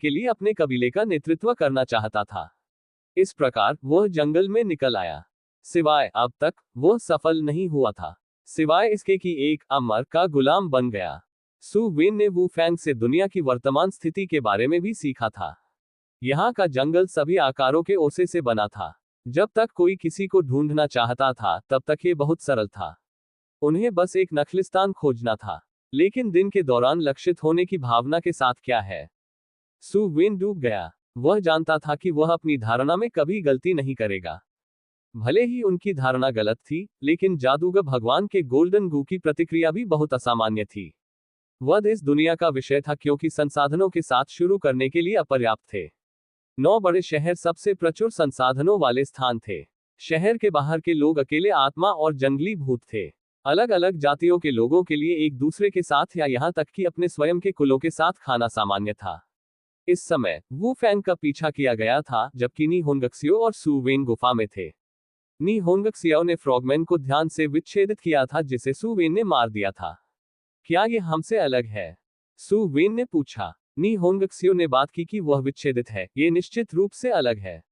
के लिए अपने कबीले का नेतृत्व करना चाहता था। इस प्रकार वह जंगल में निकल आया। सिवाय अब तक वह सफल नहीं हुआ था, सिवाय इसके कि एक अमर का गुलाम बन गया। सु वेन ने वू फैंग से दुनिया की वर्तमान स्थिति के बारे में भी सीखा था। यहाँ का जंगल सभी आकारों के ओसे से बना था। जब तक कोई किसी को ढूंढना चाहता था तब तक ये बहुत सरल था। उन्हें बस एक नखलिस्तान खोजना था। लेकिन दिन के दौरान लक्षित होने की भावना के साथ क्या है, सु वेन डूब गया। वह जानता था कि वह अपनी धारणा में कभी गलती नहीं करेगा। भले ही उनकी धारणा गलत थी, लेकिन जादूगर भगवान के गोल्डन गू की प्रतिक्रिया भी बहुत असामान्य थी। वध इस दुनिया का विषय था क्योंकि संसाधनों के साथ शुरू करने के लिए अपर्याप्त थे। 9 बड़े शहर सबसे प्रचुर संसाधनों वाले स्थान थे। शहर के बाहर के लोग अकेले आत्मा और जंगली भूत थे। अलग अलग जातियों के लोगों के लिए एक दूसरे के साथ या यहाँ तक कि अपने स्वयं के कुलों के साथ खाना सामान्य था। इस समय वू फैंग का पीछा किया गया था जबकि नी होंगक्सियो और सु वेन गुफा में थे। नी होंगक्सियो ने फ्रॉगमैन को ध्यान से विच्छेदित किया था जिसे सु वेन ने मार दिया था। क्या ये हमसे अलग है, सु वेन ने पूछा। नी होंगक्सियो ने बात की कि वह विच्छेदित है, ये निश्चित रूप से अलग है।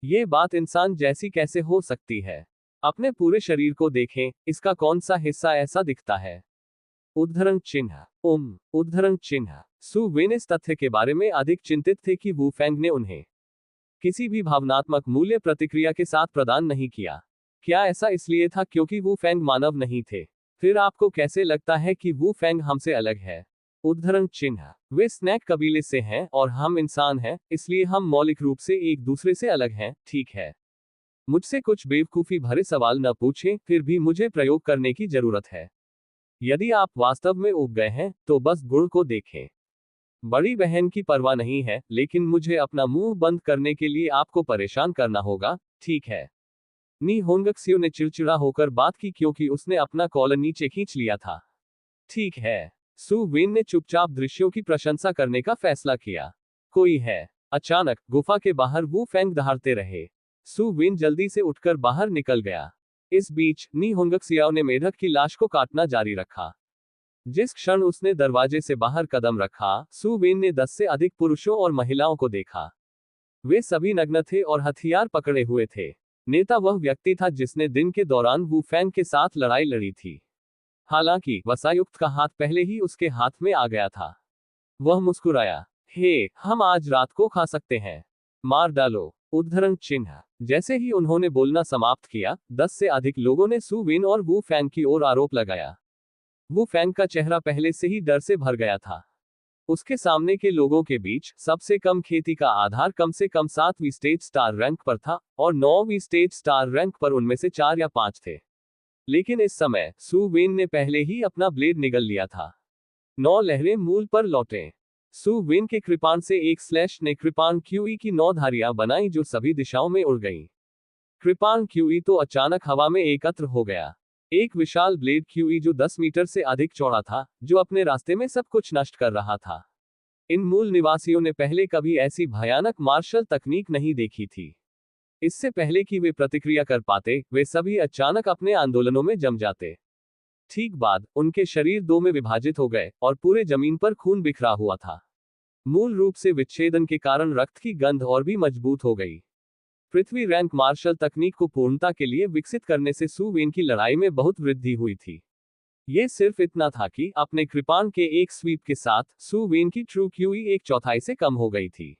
ये बात इंसान जैसी कैसे हो सकती है? अपने पूरे शरीर को देखें, इसका कौन सा हिस्सा ऐसा दिखता है? उद्धरण चिन्ह उद्धरण चिन्ह। सु वेन इस तथ्य के बारे में अधिक चिंतित थे कि वू फैंग ने उन्हें किसी भी भावनात्मक मूल्य प्रतिक्रिया के साथ प्रदान नहीं किया। क्या ऐसा इसलिए था क्योंकि वू फैंग मानव नहीं थे? फिर आपको कैसे लगता है कि वू फैंग हमसे अलग है? उद्धरण चिन्ह। वे स्नैक कबीले से हैं और हम इंसान हैं, इसलिए हम मौलिक रूप से एक दूसरे से अलग हैं, ठीक है। मुझसे कुछ बेवकूफी भरे सवाल न पूछें, फिर भी मुझे प्रयोग करने की जरूरत है। यदि आप वास्तव में उब गए हैं, तो बस गुण को देखें। बड़ी बहन की परवाह नहीं है, लेकिन मुझे अपना मुंह बंद करने के लिए आपको परेशान करना होगा, ठीक है। नी होंगक्सियो ने चिड़चिड़ा होकर बात की क्योंकि उसने अपना कॉलर नीचे खींच लिया था। ठीक है। सु वेन ने चुपचाप दृश्यों की प्रशंसा करने का फैसला किया। कोई है। अचानक गुफा के बाहर वू फैंग दहाड़ते रहे। सु वेन जल्दी से उठकर बाहर निकल गया। इस बीच नी होंगक्सियाओ ने मेढक की लाश को काटना जारी रखा। जिस क्षण उसने दरवाजे से बाहर कदम रखा, सु वेन ने 10 से अधिक पुरुषों और महिलाओं को देखा। वे सभी नग्न थे और हथियार पकड़े हुए थे। नेता वह व्यक्ति था जिसने दिन के दौरान वू फैंग के साथ लड़ाई लड़ी थी। हालांकि वसायुक्त का हाथ पहले ही उसके हाथ में आ गया था। वह मुस्कुराया। हे, हम आज रात को खा सकते हैं। मार डालो। उद्धरण चिन्ह। जैसे ही उन्होंने बोलना समाप्त किया, 10 से अधिक लोगों ने सु वेन और वू फैंग की ओर आरोप लगाया। वू फैंग का चेहरा पहले से ही डर से भर गया था। उसके सामने के लोगों के बीच सबसे कम खेती का आधार कम से कम 7वीं स्टेट स्टार रैंक पर था और 9वीं स्टेट स्टार रैंक पर उनमें से 4 या 5 थे। लेकिन इस समय सु वेन ने पहले ही अपना ब्लेड निगल लिया था। 9 लहरें मूल पर लौटे। सु वेन के कृपाण से एक स्लैश ने कृपाण क्यूई की 9 धारियां बनाई जो सभी दिशाओं में उड़ गईं। कृपाण क्यूई तो अचानक हवा में एकत्र हो गया। एक विशाल ब्लेड क्यूई जो 10 मीटर से अधिक चौड़ा था, जो अपने रास्ते में सब कुछ नष्ट कर रहा था। इन मूल निवासियों ने पहले कभी ऐसी भयानक मार्शल तकनीक नहीं देखी थी। इससे पहले कि वे प्रतिक्रिया कर पाते, वे सभी अचानक अपने आंदोलनों में जम जाते। ठीक बाद, उनके शरीर 2 में विभाजित हो गए और पूरे जमीन पर खून बिखरा हुआ था। मूल रूप से विच्छेदन के कारण रक्त की गंध और भी मजबूत हो गई। पृथ्वी रैंक मार्शल तकनीक को पूर्णता के लिए विकसित करने से सु वेन की लड़ाई में बहुत वृद्धि हुई थी। यह सिर्फ इतना था कि अपने कृपाण के एक स्वीप के साथ सु वेन की ट्रू क्यूई 1/4 से कम हो गई थी।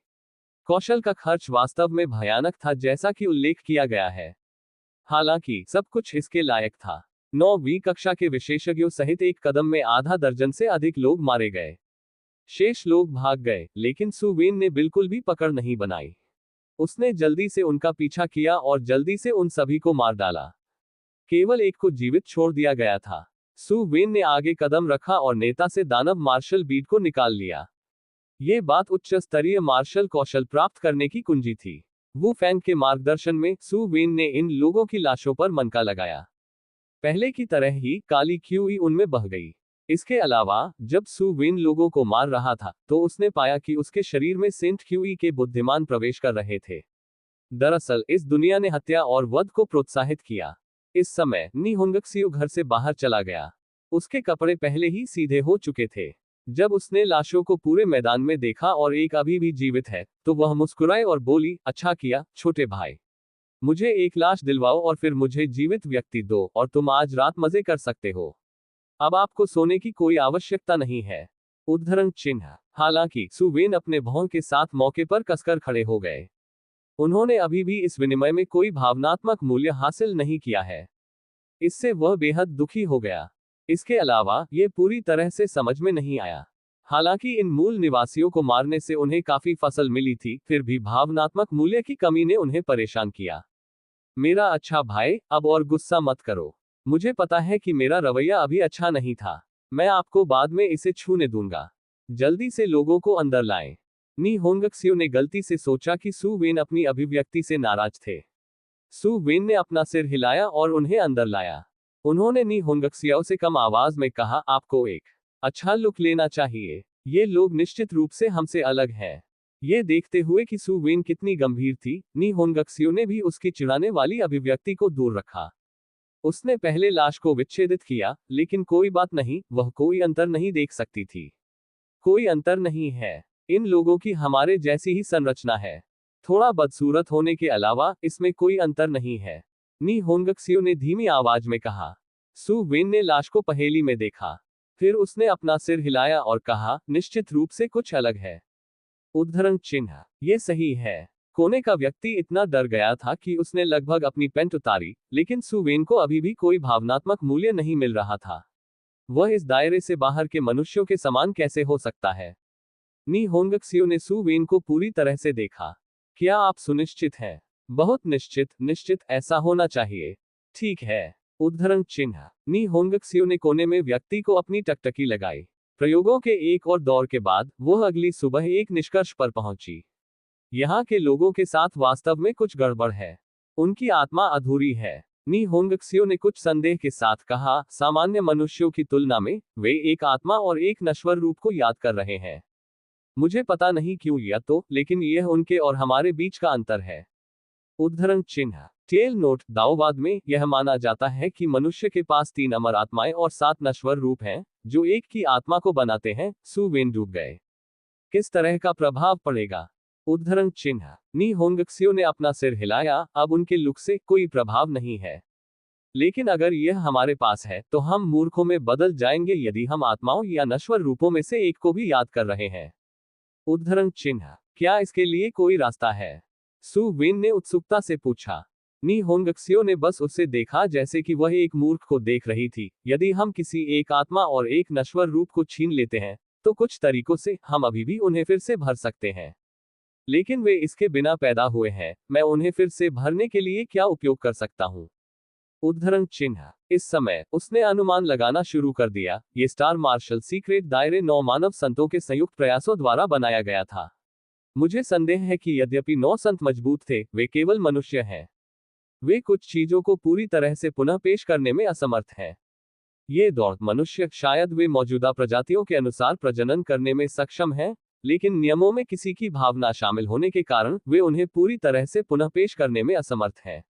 कौशल का खर्च वास्तव में भयानक था जैसा कि उल्लेख किया गया है। हालांकि सब कुछ इसके लायक था। 9वीं कक्षा के विशेषज्ञों सहित एक कदम में आधा दर्जन से अधिक लोग मारे गए। शेष लोग भाग गए, लेकिन सु वेन ने बिल्कुल भी पकड़ नहीं बनाई। उसने जल्दी से उनका पीछा किया और जल्दी से उन सभी को मार डाला। केवल एक को जीवित छोड़ दिया गया था। सु वेन ने आगे कदम रखा और नेता से दानव मार्शल बीट को निकाल लिया। ये बात उच्च स्तरीय मार्शल कौशल प्राप्त करने की कुंजी थी। वू फैंग के मार्गदर्शन में सु वेन ने इन लोगों की लाशों पर मनका लगाया। पहले की तरह ही काली क्यूई उनमें बह गई। इसके अलावा जब सु वेन लोगों को मार रहा था, तो उसने पाया कि उसके शरीर में सेंट क्यूई के बुद्धिमान प्रवेश कर रहे थे। दरअसल इस दुनिया ने हत्या और वध को प्रोत्साहित किया। इस समय नी होंगक्सियो घर से बाहर चला गया। उसके कपड़े पहले ही सीधे हो चुके थे। जब उसने लाशों को पूरे मैदान में देखा और एक अभी भी जीवित है, तो वह मुस्कुराई और बोली, अच्छा किया छोटे भाई। मुझे एक लाश दिलवाओ और फिर मुझे जीवित व्यक्ति दो और तुम आज रात मजे कर सकते हो। अब आपको सोने की कोई आवश्यकता नहीं है। उद्धरण चिन्ह। हालांकि सु वेन अपने भौं के साथ मौके पर कसकर खड़े हो गए। उन्होंने अभी भी इस विनिमय में कोई भावनात्मक मूल्य हासिल नहीं किया है। इससे वह बेहद दुखी हो गया। इसके अलावा ये पूरी तरह से समझ में नहीं आया। हालांकि इन मूल निवासियों को मारने से उन्हें काफी फसल मिली थी, फिर भी भावनात्मक मूल्य की कमी ने उन्हें परेशान किया। मेरा अच्छा भाई, अब और गुस्सा मत करो। मुझे पता है कि मेरा रवैया अभी अच्छा नहीं था। मैं आपको बाद में इसे छूने दूंगा। जल्दी से लोगों को अंदर लाएं। नी होंगक्सियो ने गलती से सोचा कि सु वेन अपनी अभिव्यक्ति से नाराज थे। सु वेन ने अपना सिर हिलाया और उन्हें अंदर लाया। उन्होंने नी होंगक्सियो से कम आवाज में कहा, आपको एक अच्छा लुक लेना चाहिए। ये लोग निश्चित रूप से हमसे अलग हैं। ये देखते हुए कि सु वेन कितनी गंभीर थी, नी होंगक्सियो ने भी उसकी चिढ़ाने वाली अभिव्यक्ति को दूर रखा। उसने पहले लाश को विच्छेदित किया, लेकिन कोई बात नहीं, वह कोई अंतर नहीं देख सकती थी। कोई अंतर नहीं है। इन लोगों की हमारे जैसी ही संरचना है। थोड़ा बदसूरत होने के अलावा इसमें कोई अंतर नहीं है। नी होंगक्सियो ने धीमी आवाज में कहा। सु वेन ने लाश को पहेली में देखा। फिर उसने अपना सिर हिलाया और कहा, निश्चित रूप से कुछ अलग है। उद्धरण चिन्ह। ये सही है। कोने का व्यक्ति इतना डर गया था कि उसने लगभग अपनी पैंट उतारी, लेकिन सु वेन को अभी भी कोई भावनात्मक मूल्य नहीं मिल रहा था। वह इस दायरे से बाहर के मनुष्यों के समान कैसे हो सकता है? नी होंगक्सियो ने सु वेन को पूरी तरह से देखा। क्या आप सुनिश्चित हैं? बहुत निश्चित, निश्चित ऐसा होना चाहिए। ठीक है। उद्धरण चिन्ह। नी होंगक्सियो ने कोने में व्यक्ति को अपनी टकटकी लगाई। प्रयोगों के एक और दौर के बाद वह अगली सुबह एक निष्कर्ष पर पहुंची। यहाँ के लोगों के साथ वास्तव में कुछ गड़बड़ है। उनकी आत्मा अधूरी है। नी होंगक्सियो ने कुछ संदेह के साथ कहा, सामान्य मनुष्यों की तुलना में वे एक आत्मा और एक नश्वर रूप को याद कर रहे हैं। मुझे पता नहीं क्यों या तो, लेकिन यह उनके और हमारे बीच का अंतर है। उद्धरण चिन्ह। Tell note. दाओवाद में यह माना जाता है कि मनुष्य के पास 3 अमर आत्माएं और 7 नश्वर रूप हैं, जो एक की आत्मा को बनाते हैं। सु वेन डूब गए। किस तरह का प्रभाव पड़ेगा? उद्धरण चिन्ह। नी होंगक्सियो ने अपना सिर हिलाया, अब उनके लुक से कोई प्रभाव नहीं है। लेकिन अगर यह हमारे पास है, तो हम मूर्खों में बदल जाएंगे यदि हम आत्माओं या नश्वर रूपों में से एक को भी याद कर रहे हैं। उद्धरण चिन्ह। क्या इसके लिए कोई रास्ता है? सु वेन ने उत्सुकता से पूछा। नी होंगक्सियो ने बस उसे देखा जैसे कि वह एक मूर्ख को देख रही थी। यदि हम किसी एक आत्मा और एक नश्वर रूप को छीन लेते हैं, तो कुछ तरीकों से हम अभी भी उन्हें फिर से भर सकते हैं। लेकिन वे इसके बिना पैदा हुए हैं। मैं उन्हें फिर से भरने के लिए क्या उपयोग कर सकता हूँ? उद्धरण चिन्ह। इस समय उसने अनुमान लगाना शुरू कर दिया। ये स्टार मार्शल सीक्रेट दायरे 9 मानव संतों के संयुक्त प्रयासों द्वारा बनाया गया था। मुझे संदेह है कि यद्यपि 9 संत मजबूत थे, वे केवल मनुष्य हैं। वे कुछ चीजों को पूरी तरह से पुनः पेश करने में असमर्थ हैं। ये दौड़ मनुष्य, शायद वे मौजूदा प्रजातियों के अनुसार प्रजनन करने में सक्षम हैं, लेकिन नियमों में किसी की भावना शामिल होने के कारण वे उन्हें पूरी तरह से पुनः पेश करने में असमर्थ हैं।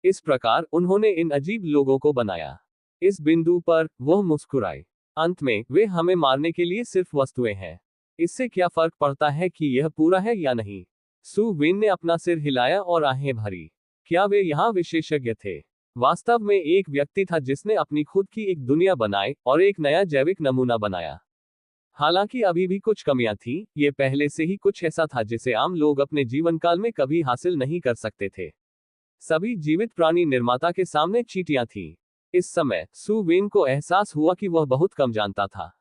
इस प्रकार उन्होंने इन अजीब लोगों को बनाया। इस बिंदु पर वह मुस्कुराए। अंत में वे हमें मारने के लिए सिर्फ वस्तुएं हैं। इससे क्या फर्क पड़ता है कि यह पूरा है या नहीं? सु वेन ने अपना सिर हिलाया और आहें भरी। क्या वे यहाँ विशेषज्ञ थे? वास्तव में एक व्यक्ति था जिसने अपनी खुद की एक दुनिया बनाई और एक नया जैविक नमूना बनाया। हालांकि अभी भी कुछ कमियां थीं, ये पहले से ही कुछ ऐसा था जिसे आम लोग अपने जीवन काल में कभी हासिल नहीं कर सकते थे। सभी जीवित प्राणी निर्माता के सामने चींटियां थीं। इस समय सु वेन को एहसास हुआ कि वह बहुत कम जानता था।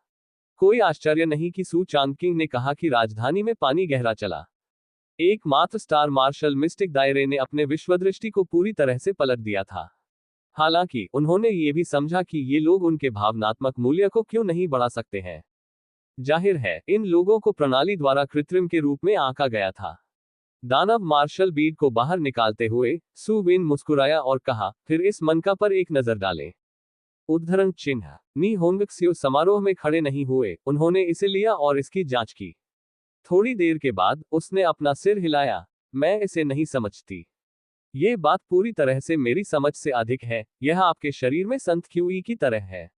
कोई आश्चर्य नहीं कि सु चांगकिंग ने कहा कि राजधानी में पानी गहरा चला। एकमात्र स्टार मार्शल मिस्टिक दायरे ने अपने विश्वदृष्टि को पूरी तरह से पलट दिया था। हालांकि उन्होंने ये भी समझा कि ये लोग उनके भावनात्मक मूल्य को क्यों नहीं बढ़ा सकते हैं। जाहिर है, इन लोगों को प्रणाली द्वारा कृत्रिम के रूप में आंका गया था। दानव मार्शल बीड को बाहर निकालते हुए सु वेन मुस्कुराया और कहा, फिर इस मनका पर एक नजर डालें। उद्धरण चिन्ह। नी होंगक्सियो समारोह में खड़े नहीं हुए, उन्होंने इसे लिया और इसकी जांच की। थोड़ी देर के बाद उसने अपना सिर हिलाया। मैं इसे नहीं समझती। ये बात पूरी तरह से मेरी समझ से अधिक है। यह आपके शरीर में संत क्यूई की तरह है।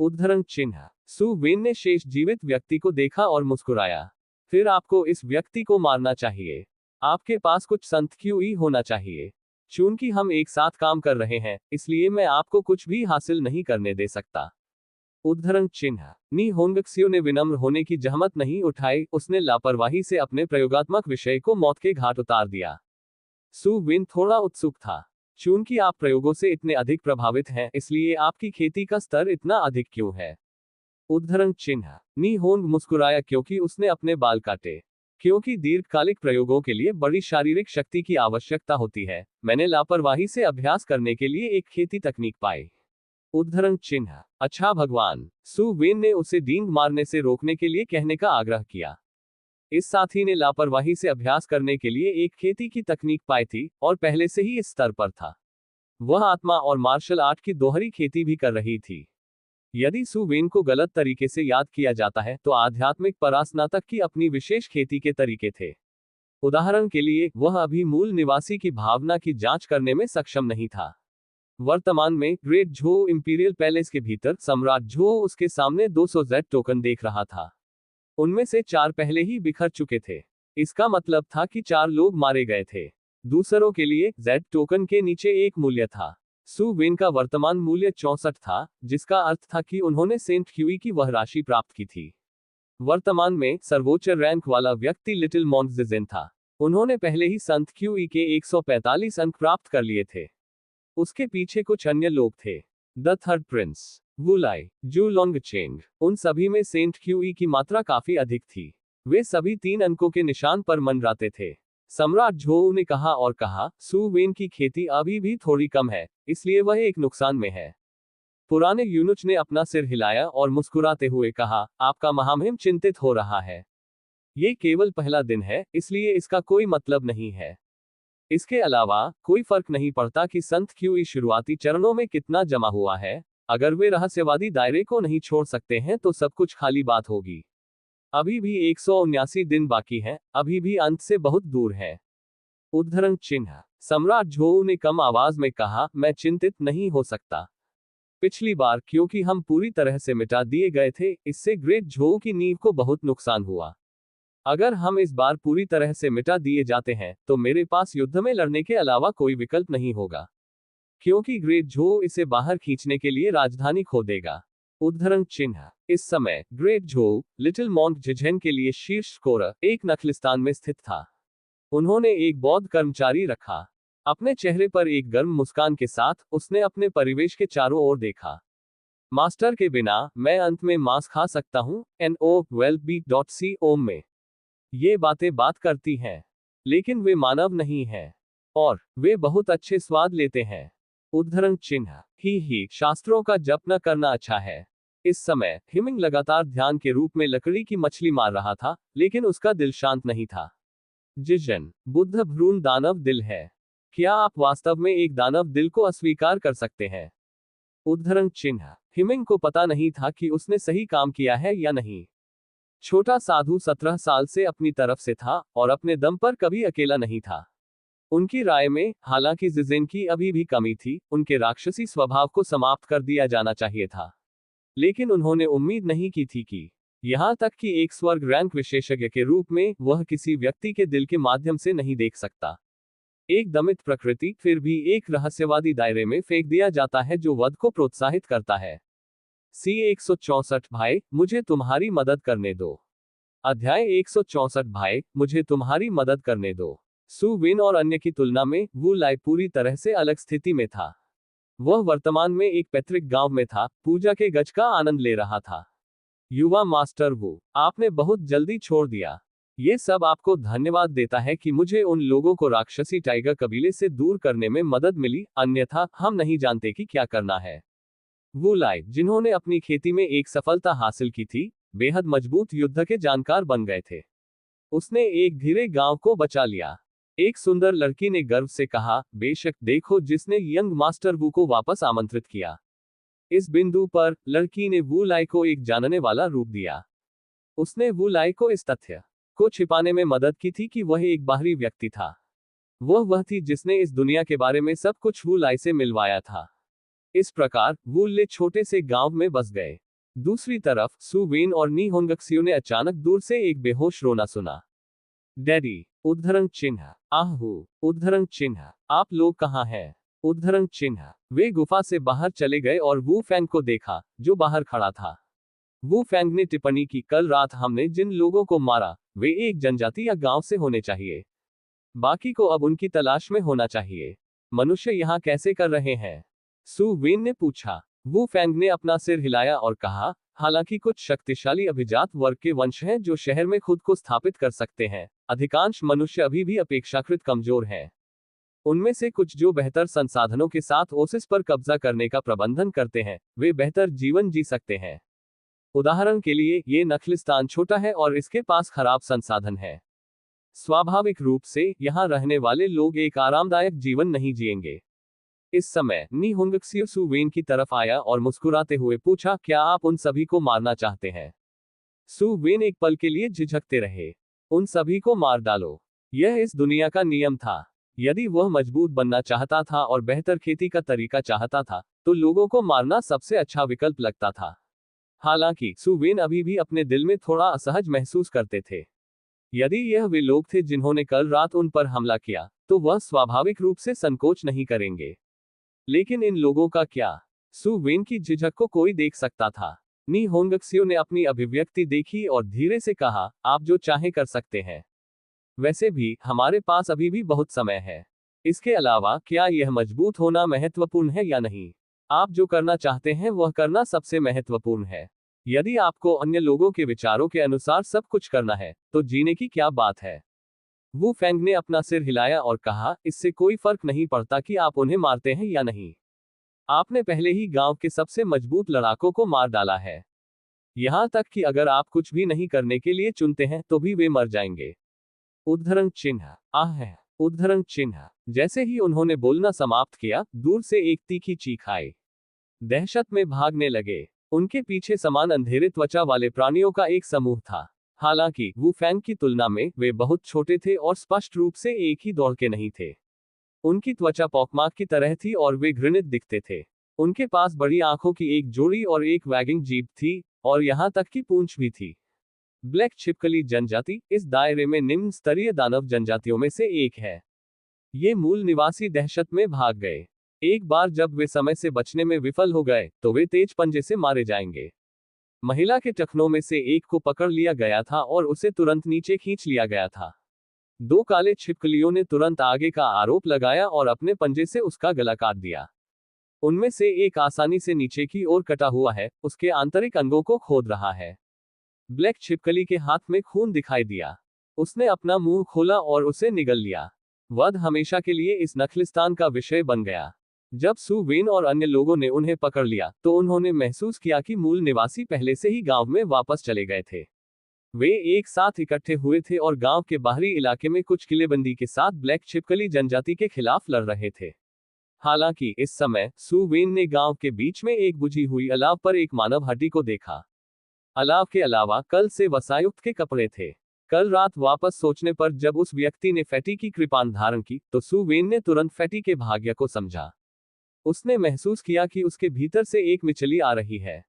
उद्धरण चिन्ह। सु वेन ने शेष जीवित व्यक्ति को देखा और मुस्कुराया। फिर आपको इस व्यक्ति को मारना चाहिए। आपके पास कुछ संत क्यूई होना चाहिए। चूंकि हम एक साथ काम कर रहे हैं, इसलिए मैं आपको कुछ भी हासिल नहीं करने दे सकता। उद्धरण चिन्ह। नी होंगक्सियो ने विनम्र होने की जहमत नहीं उठाई, उसने लापरवाही से अपने प्रयोगात्मक विषय को मौत के घाट उतार दिया। सु विन थोड़ा उत्सुक था। चूंकि आप प्रयोगों से इतने अधिक प्रभावित हैं, इसलिए आपकी खेती का स्तर इतना अधिक क्यों है? उद्धरण चिन्ह। नी होंग मुस्कुराया क्योंकि उसने अपने बाल काटे। क्योंकि दीर्घकालिक प्रयोगों के लिए बड़ी शारीरिक शक्ति की आवश्यकता होती है, मैंने लापरवाही से अभ्यास करने के लिए एक खेती तकनीक पाई। उद्धरण चिन्ह। अच्छा भगवान, सु वेन ने उसे डींग मारने से रोकने के लिए कहने का आग्रह किया। इस साथी ने लापरवाही से अभ्यास करने के लिए एक खेती की तकनीक पाई थी और पहले से ही इस स्तर पर था। वह आत्मा और मार्शल आर्ट की दोहरी खेती भी कर रही थी। यदि सु वेन को गलत तरीके से याद किया जाता है, तो आध्यात्मिक परास्नातक की अपनी विशेष खेती के तरीके थे। उदाहरण के लिए, वह अभी मूल निवासी की भावना की जांच करने में सक्षम नहीं था। वर्तमान में ग्रेट झो इंपीरियल पैलेस के भीतर सम्राट झो उसके सामने 200 जेड टोकन देख रहा था। उनमें से 4 पहले ही बिखर चुके थे। इसका मतलब था कि 4 लोग मारे गए थे। दूसरों के लिए जेड टोकन के नीचे एक मूल्य था। सु वेन का वर्तमान मूल्य 64 था, जिसका अर्थ था कि उन्होंने सेंट क्यूई की वह राशि प्राप्त की थी। वर्तमान में सर्वोच्च रैंक वाला व्यक्ति लिटिल मॉन्गजिजेन था। उन्होंने पहले ही संत क्यूई के 145 अंक प्राप्त कर लिए थे। उसके पीछे कुछ अन्य लोग थे। द थर्ड प्रिंस, वुलाई, जू लोंगचेंग, उन सभी में सेंट क्यूई की मात्रा काफी अधिक थी। वे सभी 3 अंकों के निशान पर मंडराते थे। सम्राट झोऊ ने कहा और कहा, सु वेन की खेती अभी भी थोड़ी कम है, इसलिए वह एक नुकसान में है। पुराने यूनुच ने अपना सिर हिलाया और मुस्कुराते हुए कहा, आपका महामहिम चिंतित हो रहा है। ये केवल पहला दिन है, इसलिए इसका कोई मतलब नहीं है। इसके अलावा, कोई फर्क नहीं पड़ता कि संत क्यूई शुरुआती चरणों में कितना जमा हुआ है। अगर वे रहस्यवादी दायरे को नहीं छोड़ सकते हैं, तो सब कुछ खाली बात होगी। अभी भी 179 दिन बाकी हैं, अभी भी अंत से बहुत दूर है। उद्धरण चिन्ह। सम्राट झोऊ ने कम आवाज में कहा, मैं चिंतित नहीं हो सकता। पिछली बार क्योंकि हम पूरी तरह से मिटा दिए गए थे, इससे ग्रेट झोऊ की नींव को बहुत नुकसान हुआ। अगर हम इस बार पूरी तरह से मिटा दिए जाते हैं, तो मेरे पास युद्ध में लड़ने के अलावा कोई विकल्प नहीं होगा। क्योंकि ग्रेट झोऊ इसे बाहर खींचने के लिए राजधानी खो देगा। उद्धरण चिन्ह। इस समय ग्रेट झोऊ लिटिल मॉन्गजिजेन के लिए शीर्ष स्कोरर एक नखलिस्तान में स्थित था। उन्होंने एक बौद्ध कर्मचारी रखा। अपने चेहरे पर एक गर्म मुस्कान के साथ, उसने अपने परिवेश के चारों ओर देखा। मास्टर के बिना, मैं अंत में मांस खा सकता हूं। NOWELLBE.CO में ये बातें बात करती हैं, लेकिन वे मानव नहीं हैं, और वे बहुत अच्छे स्वाद लेते हैं। उद्धरण चिन्ह। ही शास्त्रों का जप न करना अच्छा है। इस समय हिमिंग लगातार ध्यान के रूप में लकड़ी की मछली मार रहा था, लेकिन उसका दिल शांत नहीं था। जिजन, बुद्ध भ्रूण दानव दिल है। क्या आप वास्तव में एक दानव दिल को अस्वीकार कर सकते हैं? उद्धरण चिन्ह। हिमिंग को पता नहीं था कि उसने सही काम किया है या नहीं। छोटा साधु 17 साल से अपनी तरफ से था, और अपने दम पर कभी अकेला नहीं था। उनकी राय में, हालांकि जिजेन की अभी भी कमी थी, उनके राक्षसी स्वभाव को समाप्त कर दिया जाना चाहिए था। लेकिन उन्होंने उम्मीद नहीं की थी कि यहां तक कि एक स्वर्ग रैंक विशेषज्ञ के रूप में, वह किसी व्यक्ति के दिल के माध्यम से नहीं देख सकता। एक दमित प्रकृति फिर भी एक रहस्यवादी दायरे में फेंक दिया जाता है जो वध को प्रोत्साहित करता है। C-164 भाई, मुझे तुम्हारी मदद करने दो। अध्याय 164 भाई, मुझे तुम्हारी मदद करने दो। सु वेन और अन्य की तुलना में, वु लाई पूरी तरह से अलग स्थिति में था। वह वर्तमान में एक पैतृक गांव में था, पूजा के गज का आनंद ले रहा था। युवा मास्टर वु, आपने बहुत जल्दी छोड़ दिया। ये सब आपको धन्यवाद देता है कि मुझे उन लोगों को राक्षसी टाइगर कबीले से दूर करने में मदद मिली, अन्यथा हम नहीं जानते कि क्या करना है। वु लाई, जिन्होंने अपनी खेती में एक सफलता हासिल की थी, बेहद मजबूत युद्ध के जानकार बन गए थे। उसने एक धीरे गांव को बचा लिया। एक सुंदर लड़की ने गर्व से कहा, बेशक, देखो जिसने यंग मास्टर वु को वापस आमंत्रित किया। इस बिंदु पर, लड़की ने वु लाई को एक जानने वाला रूप दिया। उसने वु लाई को इस तथ्य को छिपाने में मदद की थी कि वह एक बाहरी व्यक्ति था। वह थी जिसने इस दुनिया के बारे में सब कुछ वु लाई से मिलवाया था। इस प्रकार, वु ले छोटे से गांव में बस गए। दूसरी तरफ सु वेन और नी होंगक्सियो ने अचानक दूर से एक बेहोश रोना सुना। डैडी, उद्धरण चिन्ह, आहू, उद्धरण चिन्ह, आप लोग कहाँ हैं? उद्धरण चिन्ह। वे गुफा से बाहर चले गए और वू फैंग को देखा, जो बाहर खड़ा था। वू फैंग ने टिप्पणी की, कल रात हमने जिन लोगों को मारा, वे एक जनजाति या गांव से होने चाहिए। बाकी को अब उनकी तलाश में होना चाहिए। मनुष्य यहाँ कैसे कर रहे हैं? सु वेन ने पूछा। वू फैंग ने अपना सिर हिलाया और कहा, हालांकि कुछ शक्तिशाली अभिजात वर्ग के वंश हैं जो शहर में खुद को स्थापित कर सकते हैं, अधिकांश मनुष्य अभी भी अपेक्षाकृत कमजोर हैं। उनमें से कुछ जो बेहतर संसाधनों के साथ ओसिस पर कब्जा करने का प्रबंधन करते हैं, वे बेहतर जीवन जी सकते हैं। उदाहरण के लिए, ये नखलिस्तान छोटा है और इसके पास खराब संसाधन है। स्वाभाविक रूप से यहाँ रहने वाले लोग एक आरामदायक जीवन नहीं जिएंगे। इस समय नी होंगक्सियो सु वेन की तरफ आया और मुस्कुराते हुए पूछा, क्या आप उन सभी को मारना चाहते हैं? सु वेन एक पल के लिए झिझकते रहे। उन सभी को मार डालो। यह इस दुनिया का नियम था। यदि वह मजबूत बनना चाहता था और बेहतर खेती का तरीका चाहता था, तो लोगों को मारना सबसे अच्छा विकल्प लगता था। हालांकि सु वेन अभी भी अपने दिल में थोड़ा असहज महसूस करते थे। यदि यह वे लोग थे जिन्होंने कल रात उन पर हमला किया, तो वह स्वाभाविक रूप से संकोच नहीं करेंगे। लेकिन इन लोगों का क्या? सु वेन की झिझक को कोई देख सकता था। नी होंगक्सियो ने अपनी अभिव्यक्ति देखी और धीरे से कहा, आप जो चाहें कर सकते हैं। वैसे भी हमारे पास अभी भी बहुत समय है। इसके अलावा क्या यह मजबूत होना महत्वपूर्ण है या नहीं? आप जो करना चाहते हैं वह करना सबसे महत्वपूर्ण है। यदि आपको अन्य लोगों के विचारों के अनुसार सब कुछ करना है, तो जीने की क्या बात है? वू फैंग ने अपना सिर हिलाया और कहा, इससे कोई फर्क नहीं पड़ता कि आप उन्हें मारते हैं या नहीं। आपने पहले ही गांव के सबसे मजबूत लड़ाकों को मार डाला है। यहां तक कि अगर आप कुछ भी नहीं करने के लिए चुनते हैं तो भी वे मर जाएंगे। उद्धरण चिन्ह, आह है, उद्धरण चिन्ह। जैसे ही उन्होंने बोलना समाप्त किया, दूर से एक तीखी चीख आई। दहशत में भागने लगे। उनके पीछे समान अंधेरे त्वचा वाले प्राणियों का एक समूह था। हालांकि वू फैंग की तुलना में वे बहुत छोटे थे और स्पष्ट रूप से एक ही दौड़ के नहीं थे। उनकी त्वचा पोकमाक की तरह थी और वे घृणित दिखते थे। उनके पास बड़ी आंखों की एक जोड़ी और एक वैगिंग जीभ थी, और यहां तक कि पूंछ भी थी। ब्लैक छिपकली जनजाति इस दायरे में निम्न स्तरीय दानव जनजातियों में से एक है। ये मूल निवासी दहशत में भाग गए। एक बार जब वे समय से बचने में विफल हो गए, तो वे तेज पंजे से मारे जाएंगे। महिला के टखनों में से एक को पकड़ लिया गया था और उसे तुरंत नीचे खींच लिया गया था। दो काले छिपकलियों ने तुरंत आगे का आरोप लगाया और अपने पंजे से उसका गला काट दिया। उनमें से एक आसानी से नीचे की ओर कटा हुआ है, उसके आंतरिक अंगों को खोद रहा है। ब्लैक छिपकली के हाथ में खून दिखाई दिया। उसने अपना मुंह खोला और उसे निगल लिया। वध हमेशा के लिए इस नखलिस्तान का विषय बन गया। जब सु वेन और अन्य लोगों ने उन्हें पकड़ लिया, तो उन्होंने महसूस किया कि मूल निवासी पहले से ही गांव में वापस चले गए थे। वे एक साथ इकट्ठे हुए थे और गांव के बाहरी इलाके में कुछ किलेबंदी के साथ ब्लैक छिपकली जनजाति के खिलाफ लड़ रहे थे। हालांकि इस समय सु वेन ने गांव के बीच में एक बुझी हुई अलाव पर एक मानव हड्डी को देखा। अलाव के अलावा कल से वसायुक्त के कपड़े थे। कल रात वापस सोचने पर जब उस व्यक्ति ने फैटी की कृपाण धारण की, तो सु वेन ने तुरंत फैटी के भाग्य को समझा। उसने महसूस किया कि उसके भीतर से एक मिचली आ रही है।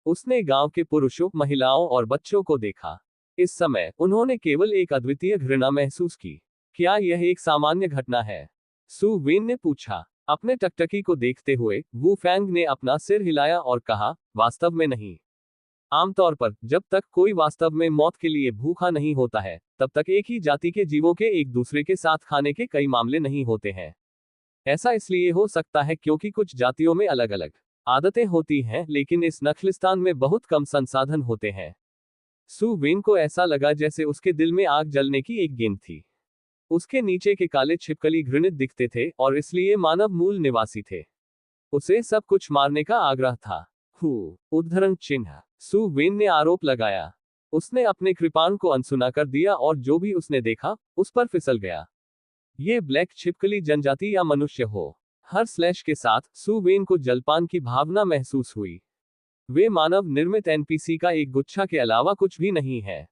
उसने गांव के पुरुषों, महिलाओं और बच्चों को देखा। इस समय उन्होंने केवल एक अद्वितीय घृणा महसूस की। क्या यह एक सामान्य घटना है? सु वेन ने पूछा। अपने टकटकी को देखते हुए वू फैंग ने अपना सिर हिलाया और कहा, वास्तव में नहीं। आमतौर पर जब तक कोई वास्तव में मौत के लिए भूखा नहीं होता है, तब तक एक ही जाति के जीवों के एक दूसरे के साथ खाने के कई मामले नहीं होते हैं। ऐसा इसलिए हो सकता है क्योंकि कुछ जातियों में अलग अलग आदतें होती हैं, लेकिन इस नखलिस्तान में बहुत कम संसाधन होते हैं। सु वेन को ऐसा लगा जैसे उसके दिल में आग जलने की एक गेंद थी। उसके नीचे के काले छिपकली घृणित दिखते थे और इसलिए मानव मूल निवासी थे। उसे सब कुछ मारने का आग्रह था। उद्धरण चिन्ह। सु वेन ने आरोप लगाया। उसने अपने कृपाण को अनसुना कर दिया और जो भी उसने देखा, उस पर फिसल गया। ये ब्लैक छिपकली जनजाति या मनुष्य हो, हर स्लैश के साथ सु वेन को जलपान की भावना महसूस हुई। वे मानव निर्मित एनपीसी का एक गुच्छा के अलावा कुछ भी नहीं है।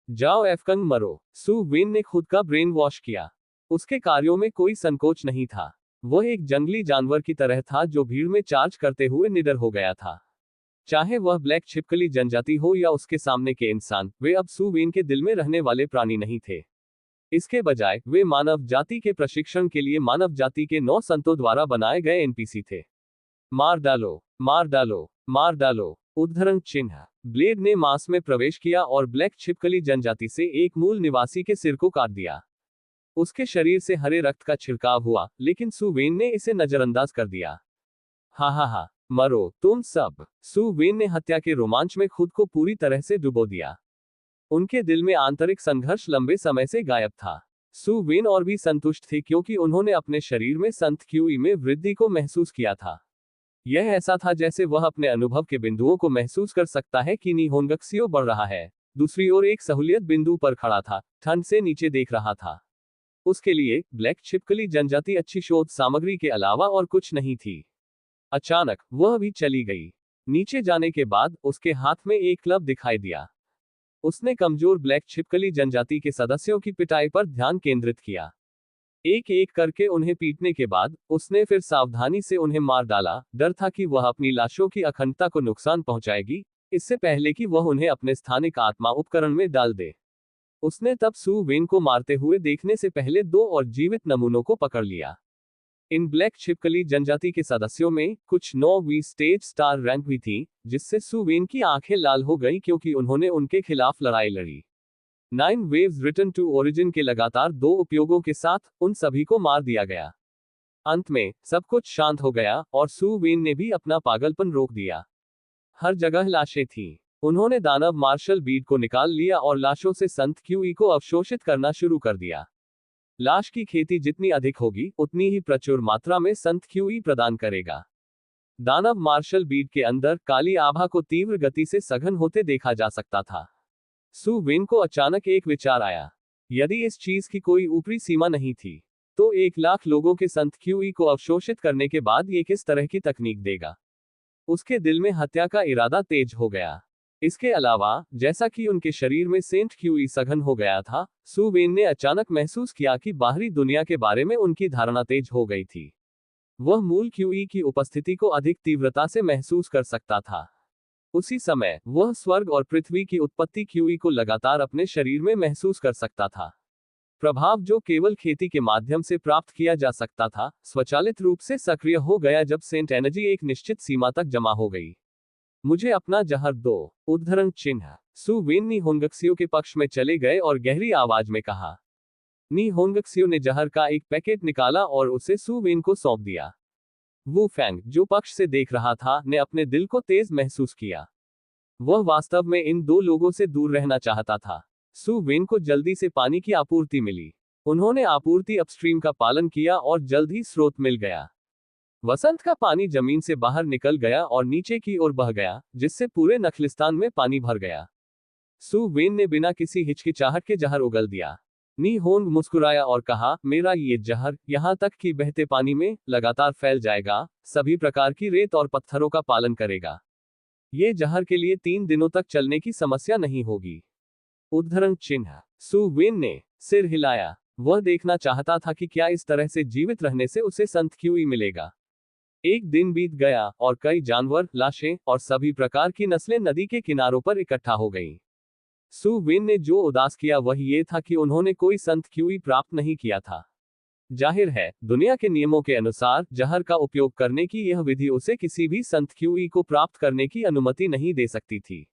जाओ एफकंग मरो। सु वेन ने खुद का ब्रेन वॉश किया। उसके कार्यों में कोई संकोच नहीं था। वह एक जंगली जानवर की तरह था जो भीड़ में चार्ज करते हुए निडर हो गया था। चाहे वह ब्लैक छिपकली जनजाति हो या उसके सामने के इंसान, वे अब सू वेन के दिल में रहने वाले प्राणी नहीं थे। इसके बजाय वे मानव जाति के प्रशिक्षण के लिए मानव जाति के 9 संतों द्वारा बनाए गए एनपीसी थे। मार डालो, मार डालो, मार डालो। उद्धरण चिन्ह। ब्लेड ने मांस में प्रवेश किया और ब्लैक छिपकली जनजाति से एक मूल निवासी के सिर को काट दिया। उसके शरीर से हरे रक्त का छिड़काव हुआ, लेकिन सू वेन ने इसे नजरअंदाज कर दिया। हा हा हा, मरो तुम सब। सू वेन ने हत्या के रोमांच में खुद को पूरी तरह से डुबो दिया। उनके दिल में आंतरिक संघर्ष लंबे समय से गायब था। सू वेन और भी संतुष्ट थे क्योंकि उन्होंने अपने शरीर में संत क्यूई में वृद्धि को महसूस किया था। यह ऐसा था जैसे वह अपने अनुभव के बिंदुओं को महसूस कर सकता है कि निहोंगक्सियो बढ़ रहा है। दूसरी ओर एक सहूलियत बिंदु पर खड़ा था, ठंड से नीचे देख रहा था। उसके लिए ब्लैक छिपकली जनजाति अच्छी शोध सामग्री के अलावा और कुछ नहीं थी। अचानक वह भी चली गई। नीचे जाने के बाद उसके हाथ में एक क्लब दिखाई दिया। उसने कमजोर ब्लैक छिपकली जनजाति के सदस्यों की पिटाई पर ध्यान केंद्रित किया। एक एक करके उन्हें पीटने के बाद उसने फिर सावधानी से उन्हें मार डाला। डर था कि वह अपनी लाशों की अखंडता को नुकसान पहुंचाएगी, इससे पहले कि वह उन्हें अपने स्थानिक आत्मा उपकरण में डाल दे। उसने तब सू वेन को मारते हुए देखने से पहले 2 और जीवित नमूनों को पकड़ लिया। इन ब्लैक छिपकली जनजाति के सदस्यों में कुछ 9वीं स्टेज स्टार रैंक भी थी, जिससे सू वेन की आंखें लाल हो गईं क्योंकि उन्होंने उनके खिलाफ लड़ाई लड़ी। 9 वेव्स रिटर्न टू ओरिजिन के लगातार 2 उपयोगों के साथ उन सभी को मार दिया गया। अंत में सब कुछ शांत हो गया और सू वेन ने भी अपना पागलपन रोक दिया। हर जगह लाशें थीं। उन्होंने दानव मार्शल बीड को निकाल लिया और लाशों से संत क्यूई को अवशोषित करना शुरू कर दिया। लाश की खेती जितनी अधिक होगी, उतनी ही प्रचुर मात्रा में संत क्यूई प्रदान करेगा। दानव मार्शल बीड के अंदर काली आभा को तीव्र गति से सघन होते देखा जा सकता था। सू वेन को अचानक एक विचार आया। यदि इस चीज की कोई ऊपरी सीमा नहीं थी, तो 1 लाख लोगों के संत क्यूई को अवशोषित करने के बाद ये किस तरह की तकनीक देगा। उसके दिल में हत्या का इरादा तेज हो गया। इसके अलावा, जैसा कि उनके शरीर में सेंट क्यूई सघन हो गया था, सू वेन ने अचानक महसूस किया कि बाहरी दुनिया के बारे में उनकी धारणा तेज हो गई थी। वह मूल क्यूई की उपस्थिति को अधिक तीव्रता से महसूस कर सकता था। उसी समय वह स्वर्ग और पृथ्वी की उत्पत्ति क्यूई को लगातार अपने शरीर में महसूस कर सकता था। प्रभाव जो केवल खेती के माध्यम से प्राप्त किया जा सकता था, स्वचालित रूप से सक्रिय हो गया जब सेंट एनर्जी एक निश्चित सीमा तक जमा हो गई। मुझे अपना जहर दो। उद्धरण चिन्ह। सू वेन निहोंगक्सियो के पक्ष में चले गए और गहरी आवाज में कहा। निहोंगक्सियो ने जहर का एक पैकेट निकाला और उसे सू वेन को सौंप दिया। वू फैंग, जो पक्ष से देख रहा था, ने अपने दिल को तेज महसूस किया। वह वास्तव में इन 2 लोगों से दूर रहना चाहता था। सू वेन को जल्दी से पानी की आपूर्ति मिली। उन्होंने आपूर्ति अपस्ट्रीम का पालन किया और जल्द ही स्रोत मिल गया। वसंत का पानी जमीन से बाहर निकल गया और नीचे की ओर बह गया, जिससे पूरे नखलिस्तान में पानी भर गया। सू वेन ने बिना किसी हिचकिचाहट के जहर उगल दिया। नी होंग मुस्कुराया और कहा, मेरा ये जहर, यहां तक कि बहते पानी में, लगातार फैल जाएगा, सभी प्रकार की रेत और पत्थरों का पालन करेगा। ये जहर के लिए 3 दिनों तक चलने की समस्या नहीं होगी। उद्धरण चिन्ह। सू वेन ने सिर हिलाया। वह देखना चाहता था कि क्या इस तरह से जीवित रहने से उसे संत क्यूई मिलेगा। एक दिन बीत गया और कई जानवर, लाशें और सभी प्रकार की नस्लें नदी के किनारों पर इकट्ठा हो गईं। सू वेन ने जो उदास किया वह ये था कि उन्होंने कोई संत क्यूई प्राप्त नहीं किया था। जाहिर है, दुनिया के नियमों के अनुसार जहर का उपयोग करने की यह विधि उसे किसी भी संत क्यूई को प्राप्त करने की अनुमति नहीं दे सकती थी।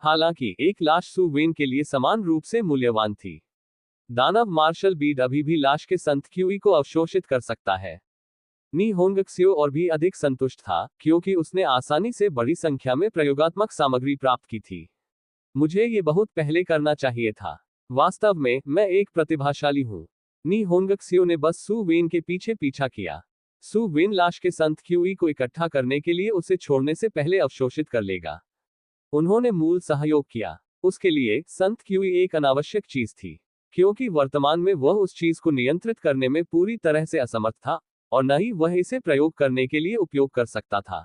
हालांकि एक लाश सू वेन के लिए समान रूप से मूल्यवान थी। दानव मार्शल बीड अभी भी लाश के संत क्यूई को अवशोषित कर सकता है। निहोंगक्सियो और भी अधिक संतुष्ट था, क्योंकि उसने आसानी से बड़ी संख्या में प्रयोगात्मक सामग्री प्राप्त की थी। मुझे ये बहुत पहले करना चाहिए था। वास्तव में, मैं एक प्रतिभाशाली हूँ। निहोंगक्सियो ने बस सू वेन के पीछे पीछा किया। सू वेन लाश के संत क्यूई को इकट्ठा करने के लिए उसे छोड़ने से पहले अवशोषित कर लेगा। उन्होंने मूल सहयोग किया। उसके लिए संत क्यूई एक अनावश्यक चीज थी, क्योंकि वर्तमान में वह उस चीज को नियंत्रित करने में पूरी तरह से असमर्थ था, और न ही वह इसे प्रयोग करने के लिए उपयोग कर सकता था।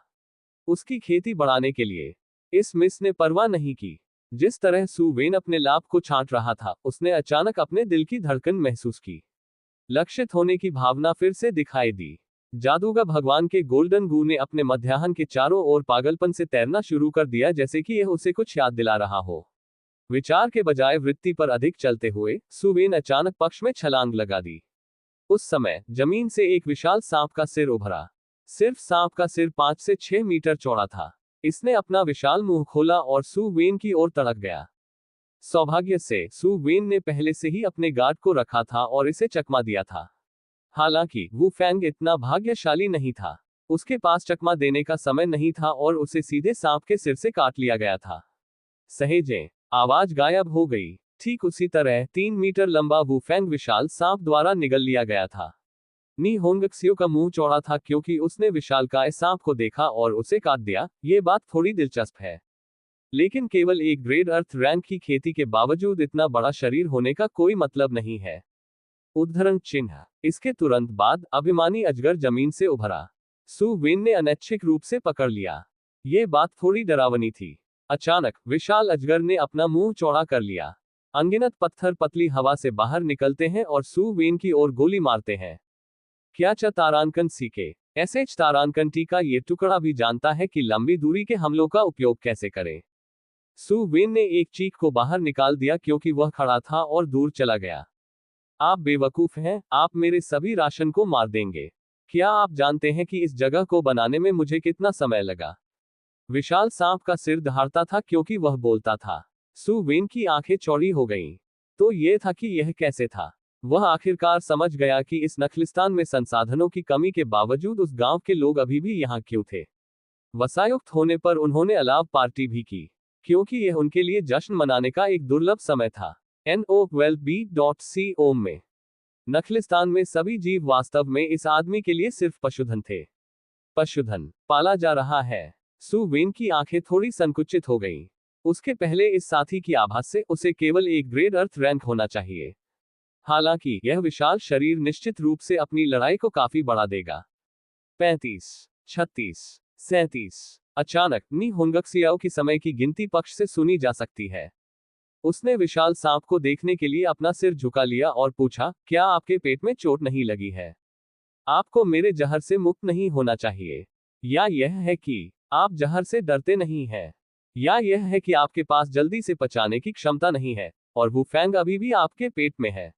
उसकी खेती बढ़ाने के लिए इस मिस ने परवाह नहीं की। जिस तरह सू वेन अपने लाभ को छांट रहा था, उसने अचानक अपने दिल की धड़कन महसूस की। लक्षित होने की भावना फिर से दिखाई दी। जादूगर भगवान के गोल्डन गू ने अपने मध्याह्न के चारों ओर पागलपन से तैरना शुरू कर दिया, जैसे कि यह उसे कुछ याद दिला रहा हो। विचार के बजाय वृत्ति पर अधिक चलते हुए सुवेन अचानक पक्ष में छलांग लगा दी। उस समय जमीन से एक विशाल सांप का सिर उभरा। सिर्फ सांप का सिर 5 से 6 मीटर चौड़ा था। इसने अपना विशाल मुंह खोला और सु वेन की ओर तड़क गया। सौभाग्य से सु वेन ने पहले से ही अपने गार्ड को रखा था और इसे चकमा दिया था। हालांकि वू फैंग इतना भाग्यशाली नहीं था। उसके पास चकमा देने का समय नहीं था और उसे सीधे सांप के सिर से काट लिया गया था। सहेजें, आवाज गायब हो गई। ठीक उसी तरह 3 मीटर लंबा वू फैंग विशाल सांप द्वारा निगल लिया गया था। नी होंगक्सियो का मुंह चौड़ा था क्योंकि उसने विशालकाय सांप को देखा और उसे काट दिया। ये बात थोड़ी दिलचस्प है, लेकिन केवल एक ग्रेड अर्थ रैंक की खेती के बावजूद इतना बड़ा शरीर होने का कोई मतलब नहीं है। उद्धरण चिन्ह। इसके तुरंत बाद अभिमानी अजगर जमीन से उभरा। सु वेन ने अनैच्छिक रूप से पकड़ लिया। ये बात थोड़ी डरावनी थी। अचानक विशाल अजगर ने अपना मुंह चौड़ा कर लिया। अनगिनत पत्थर पतली हवा से बाहर निकलते हैं और सु वेन की ओर गोली मारते हैं। क्या तारांकन सीखे। एसएच तारांकन टी का ये टुकड़ा भी जानता है कि लंबी दूरी के हमलों का उपयोग कैसे करें। सु वेन ने एक चीख को बाहर निकाल दिया क्योंकि वह खड़ा था और दूर चला गया। आप बेवकूफ हैं, आप मेरे सभी राशन को मार देंगे। क्या आप जानते हैं कि इस जगह को बनाने में मुझे कितना समय लगा? विशाल सांप का सिर दहाड़ता था क्योंकि वह बोलता था। सु वेन की आंखें चौड़ी हो गईं। तो यह था कि यह कैसे था। वह आखिरकार समझ गया कि इस नखलिस्तान में संसाधनों की कमी के बावजूद उस गांव के लोग अभी भी यहाँ क्यों थे। वसायुक्त होने पर उन्होंने अलाव पार्टी भी की, क्योंकि यह उनके लिए जश्न मनाने का एक दुर्लभ समय था। NO12B.C ओम में नखलिस्तान में सभी जीव वास्तव में इस आदमी के लिए सिर्फ पशुधन थे। पशुधन पाला जा रहा है। सु वेन की आंखें थोड़ी संकुचित हो गईं। उसके पहले इस साथी की आभास से उसे केवल एक ग्रेड अर्थ रैंक होना चाहिए। हालांकि यह विशाल शरीर निश्चित रूप से अपनी लड़ाई को काफी बढ़ा देगा। 35, 36, 37। अचानक नी होंगक्सियाओ की समय की गिनती पक्ष से सुनी जा सकती है। उसने विशाल सांप को देखने के लिए अपना सिर झुका लिया और पूछा, क्या आपके पेट में चोट नहीं लगी है? आपको मेरे जहर से मुक्त नहीं होना चाहिए। या यह है कि आप जहर से डरते नहीं हैं। या यह है कि आपके पास जल्दी से पचाने की क्षमता नहीं है और वो फैंग अभी भी आपके पेट में है।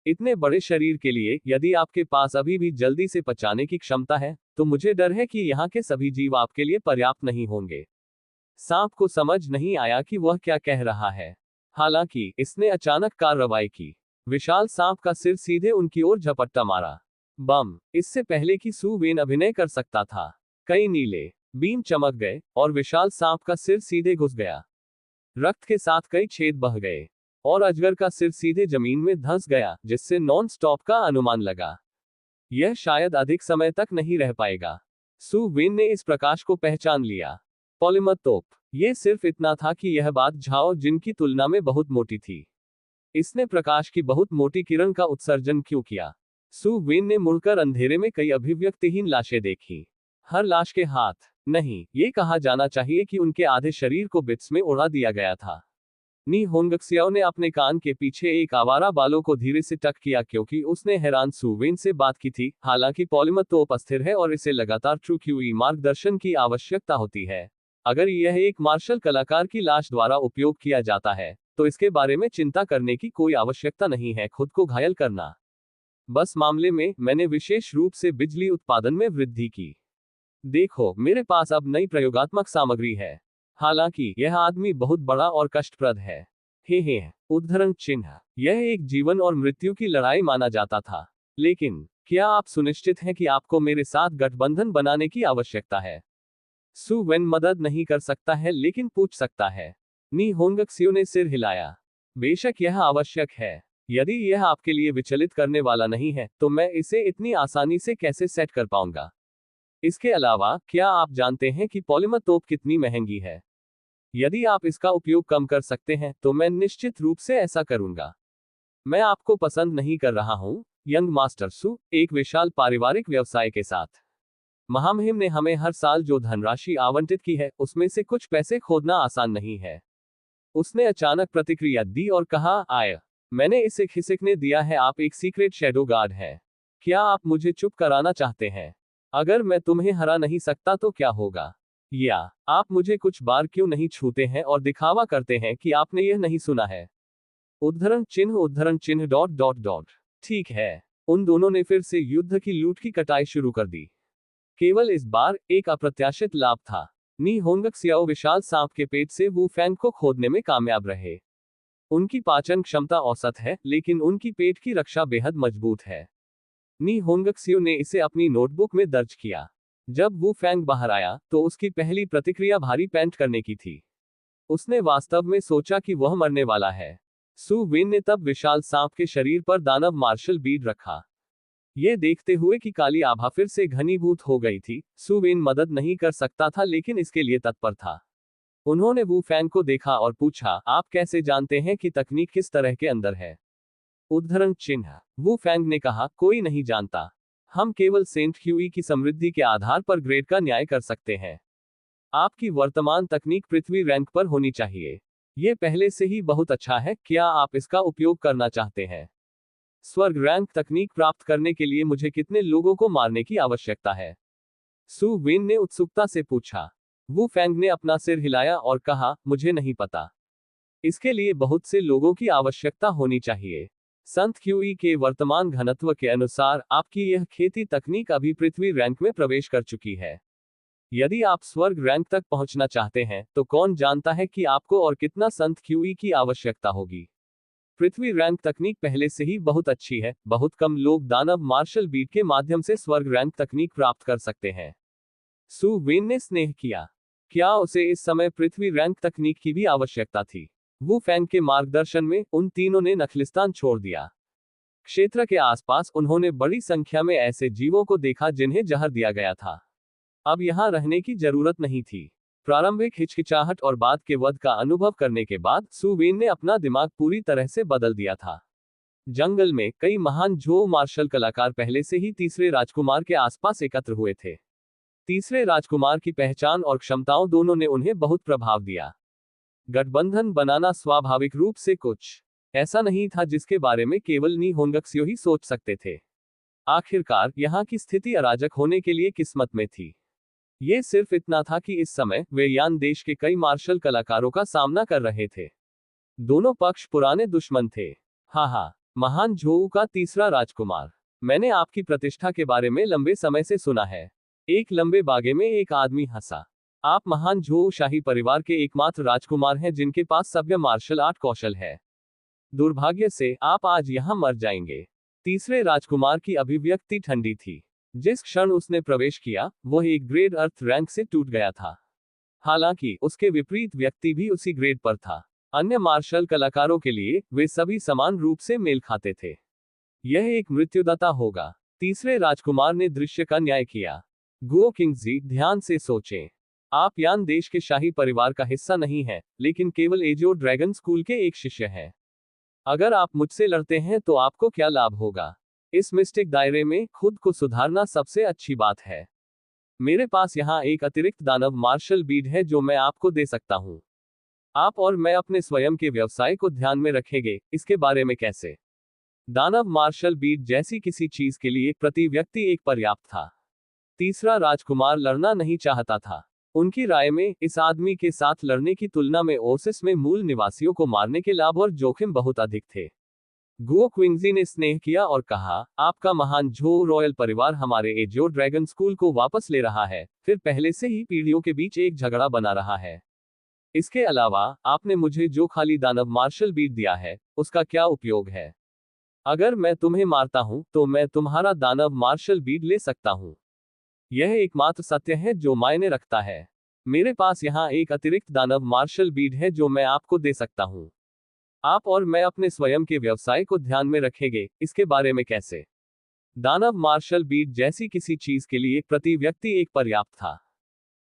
इतने बड़े शरीर के लिए यदि आपके पास अभी भी जल्दी से पचाने की क्षमता है, तो मुझे डर है कि यहाँ के सभी जीव आपके लिए पर्याप्त नहीं होंगे। सांप को समझ नहीं आया कि वह क्या कह रहा है। हालांकि इसने अचानक कार्रवाई की। विशाल सांप का सिर सीधे उनकी ओर झपट्टा मारा। बम। इससे पहले कि सु वेन अभिनय कर सकता था, कई नीले बीम चमक गए और विशाल सांप का सिर सीधे घुस गया। रक्त के साथ कई छेद बह गए और अजगर का सिर सीधे जमीन में धंस गया, जिससे नॉन स्टॉप का अनुमान लगा। यह शायद अधिक समय तक नहीं रह पाएगा। सु वेन ने इस प्रकाश को पहचान लिया। पॉलीमर तोप। यह सिर्फ इतना था कि यह बात झाओ जिन की तुलना में बहुत मोटी थी। इसने प्रकाश की बहुत मोटी किरण का उत्सर्जन क्यों किया? सु वेन ने मुड़कर अंधेरे में कई अभिव्यक्तिहीन लाशें देखी। हर लाश के हाथ नहीं, ये कहा जाना चाहिए कि उनके आधे शरीर को बिट्स में उड़ा दिया गया था। नी होंगक्सियाओ ने अपने कान के पीछे एक आवारा बालों को धीरे से टक किया क्योंकि उसने हैरान सु वेन से बात की थी। हालांकि पॉलीमर तोप अस्थिर है और इसे लगातार ट्रू क्यूई मार्गदर्शन की आवश्यकता होती है। अगर यह एक मार्शल कलाकार की लाश द्वारा उपयोग किया जाता है, तो इसके बारे में चिंता करने की कोई आवश्यकता नहीं है खुद को घायल करना। बस मामले में मैंने विशेष रूप से बिजली उत्पादन में वृद्धि की। देखो, मेरे पास अब नई प्रयोगात्मक सामग्री है। हालांकि यह आदमी बहुत बड़ा और कष्टप्रद है। हे उद्धरण चिन्ह। यह एक जीवन और मृत्यु की लड़ाई माना जाता था। लेकिन क्या आप सुनिश्चित हैं कि आपको मेरे साथ गठबंधन बनाने की आवश्यकता है? सु वेन मदद नहीं कर सकता है लेकिन पूछ सकता है। नी होंगक्सियो ने सिर हिलाया। बेशक यह आवश्यक है। यदि यह आपके लिए विचलित करने वाला नहीं है, तो मैं इसे इतनी आसानी से कैसे सेट कर पाऊंगा? इसके अलावा, क्या आप जानते हैं कि पॉलीमर तोप कितनी महंगी है? यदि आप इसका उपयोग कम कर सकते हैं, तो मैं निश्चित रूप से ऐसा करूंगा। मैं आपको पसंद नहीं कर रहा हूं, यंग मास्टर सु, एक विशाल पारिवारिक व्यवसाय के साथ। महामहिम ने हमें हर साल जो धनराशि आवंटित की है, उसमें से कुछ पैसे खोदना आसान नहीं है। उसने अचानक प्रतिक्रिया दी और कहा, आय, मैंने इसे खिसकने दिया है। आप एक सीक्रेट शैडो गार्ड हैं। क्या आप मुझे चुप कराना चाहते हैं? अगर मैं तुम्हें हरा नहीं सकता तो क्या होगा? या आप मुझे कुछ बार क्यों नहीं छूते हैं और दिखावा करते हैं कि आपने यह नहीं सुना है? उद्धरण चिन्ह डॉट डॉट डॉट। ठीक है। उन दोनों ने फिर से युद्ध की लूट की कटाई शुरू कर दी। केवल इस बार एक अप्रत्याशित लाभ था। नी होंगक्सियाओ विशाल सांप के पेट से वू फैंग को खोदने में कामयाब रहे। उनकी पाचन क्षमता औसत है, लेकिन उनकी पेट की रक्षा बेहद मजबूत है। नी होंगक्सियो ने इसे अपनी नोटबुक में दर्ज किया। जब वू फैंग बाहर आया तो उसकी पहली प्रतिक्रिया भारी पैंट करने की थी। उसने वास्तव में सोचा कि वह मरने वाला है। सु वेन ने तब विशाल सांप के शरीर पर दानव मार्शल बीड रखा। यह देखते हुए कि काली आभा फिर से घनीभूत हो गई थी, सु वेन मदद नहीं कर सकता था लेकिन इसके लिए तत्पर था। उन्होंने वू फैंग को देखा और पूछा, आप कैसे जानते हैं कि तकनीक किस तरह के अंदर है? उद्धरण चिन्ह। वू फैंग ने कहा, कोई नहीं जानता। हम केवल सेंट ह्यूई की समृद्धि के आधार पर ग्रेड का न्याय कर सकते हैं। आपकी वर्तमान तकनीक पृथ्वी रैंक पर होनी चाहिए। यह पहले से ही बहुत अच्छा है, क्या आप इसका उपयोग करना चाहते हैं? स्वर्ग रैंक तकनीक प्राप्त करने के लिए मुझे कितने लोगों को मारने की आवश्यकता है? सु वेन ने उत्सुकता से पूछा। वू फैंग ने अपना सिर हिलाया और कहा, मुझे नहीं पता। इसके लिए बहुत से लोगों की आवश्यकता होनी चाहिए। संत क्यूई के वर्तमान घनत्व के अनुसार आपकी यह खेती तकनीक अभी पृथ्वी रैंक में प्रवेश कर चुकी है। यदि आप स्वर्ग रैंक तक पहुंचना चाहते हैं तो कौन जानता है कि आपको और कितना संत क्यूई की आवश्यकता होगी। पृथ्वी रैंक तकनीक पहले से ही बहुत अच्छी है, बहुत कम लोग दानव मार्शल बीट के माध्यम से स्वर्ग रैंक तकनीक प्राप्त कर सकते हैं। सु वेन ने स्नेह किया। क्या उसे इस समय पृथ्वी रैंक तकनीक की भी आवश्यकता थी? वू फैंग के मार्गदर्शन में उन तीनों ने नखलिस्तान छोड़ दिया। क्षेत्र के आसपास उन्होंने बड़ी संख्या में ऐसे जीवों को देखा जिन्हें जहर दिया गया था। अब यहां रहने की जरूरत नहीं थी। प्रारंभिक हिचकिचाहट और बाद के वध का अनुभव करने के बाद सु वेन ने अपना दिमाग पूरी तरह से बदल दिया था। जंगल में कई महान झो मार्शल कलाकार पहले से ही तीसरे राजकुमार के आसपास एकत्र हुए थे। तीसरे राजकुमार की पहचान और क्षमताओं दोनों ने उन्हें बहुत प्रभाव दिया। गठबंधन बनाना स्वाभाविक रूप से कुछ ऐसा नहीं था जिसके बारे में केवल नी होंगक्सियो ही सोच सकते थे। आखिरकार यहाँ की स्थिति अराजक होने के लिए किस्मत में थी। ये सिर्फ इतना था कि इस समय वे यान देश के कई मार्शल कलाकारों का सामना कर रहे थे। दोनों पक्ष पुराने दुश्मन थे। हाँ, महान झोऊ का तीसरा राजकुमार, मैंने आपकी प्रतिष्ठा के बारे में लंबे समय से सुना है। एक लंबे बागे में एक आदमी हंसा। आप महान झोऊ शाही परिवार के एकमात्र राजकुमार हैं जिनके पास सभ्य मार्शल आर्ट कौशल है। दुर्भाग्य से आप आज यहां मर जाएंगे। तीसरे राजकुमार की अभिव्यक्ति ठंडी थी। जिस क्षण उसने प्रवेश किया, वह एक ग्रेड अर्थ रैंक से टूट गया था। हालांकि उसके विपरीत व्यक्ति भी उसी ग्रेड पर था। अन्य मार्शल कलाकारों के लिए वे सभी समान रूप से मेल खाते थे। यह एक मृत्युदाता होगा। तीसरे राजकुमार ने दृश्य का न्याय किया। गुओ किंगजी, ध्यान से सोचें। आप यान देश के शाही परिवार का हिस्सा नहीं हैं, लेकिन केवल एजियो ड्रैगन स्कूल के एक शिष्य हैं। अगर आप मुझसे लड़ते हैं तो आपको क्या लाभ होगा? इस मिस्टिक दायरे में खुद को सुधारना सबसे अच्छी बात है। मेरे पास यहाँ एक अतिरिक्त दानव मार्शल बीड है जो मैं आपको दे सकता हूँ। आप और मैं अपने स्वयं के व्यवसाय को ध्यान में रखेंगे, इसके बारे में कैसे? दानव मार्शल बीड जैसी किसी चीज के लिए प्रति व्यक्ति एक पर्याप्त था। तीसरा राजकुमार लड़ना नहीं चाहता था। उनकी राय में इस आदमी के साथ लड़ने की तुलना में ओसिस में मूल निवासियों को मारने के लाभ और जोखिम बहुत अधिक थे। गुओ क्विंगजी ने स्नेह किया और कहा, आपका महान झो रॉयल परिवार हमारे एजियो ड्रैगन स्कूल को वापस ले रहा है, फिर पहले से ही पीढ़ियों के बीच एक झगड़ा बना रहा है। इसके अलावा आपने मुझे जो खाली दानव मार्शल बीट दिया है, उसका क्या उपयोग है? अगर मैं तुम्हें मारता हूं तो मैं तुम्हारा दानव मार्शल बीट ले सकता हूं। यह एकमात्र सत्य है जो मायने रखता है। मेरे पास यहाँ एक अतिरिक्त दानव मार्शल बीट है जो मैं आपको दे सकता हूँ। आप और मैं अपने स्वयं के व्यवसाय को ध्यान में रखेंगे, इसके बारे में कैसे? दानव मार्शल बीट जैसी किसी चीज के लिए प्रति व्यक्ति एक पर्याप्त था।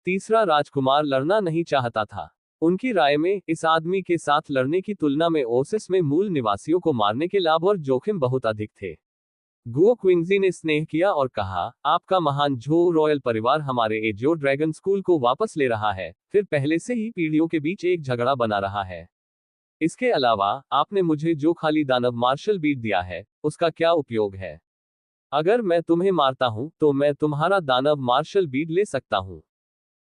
तीसरा राजकुमार लड़ना नहीं चाहता था। उनकी राय में इस आदमी के साथ लड़ने की तुलना में ओसिस में मूल निवासियों को मारने के लाभ और जोखिम बहुत अधिक थे। गुओ क्विंगजी ने स्नेह किया और कहा, आपका महान झो रॉयल परिवार हमारे एजियो ड्रैगन स्कूल को वापस ले रहा है, फिर पहले से ही पीढ़ियों के बीच एक झगड़ा बना रहा है। इसके अलावा आपने मुझे जो खाली दानव मार्शल बीट दिया है, उसका क्या उपयोग है? अगर मैं तुम्हें मारता हूं तो मैं तुम्हारा दानव मार्शल बीड ले सकता हूं।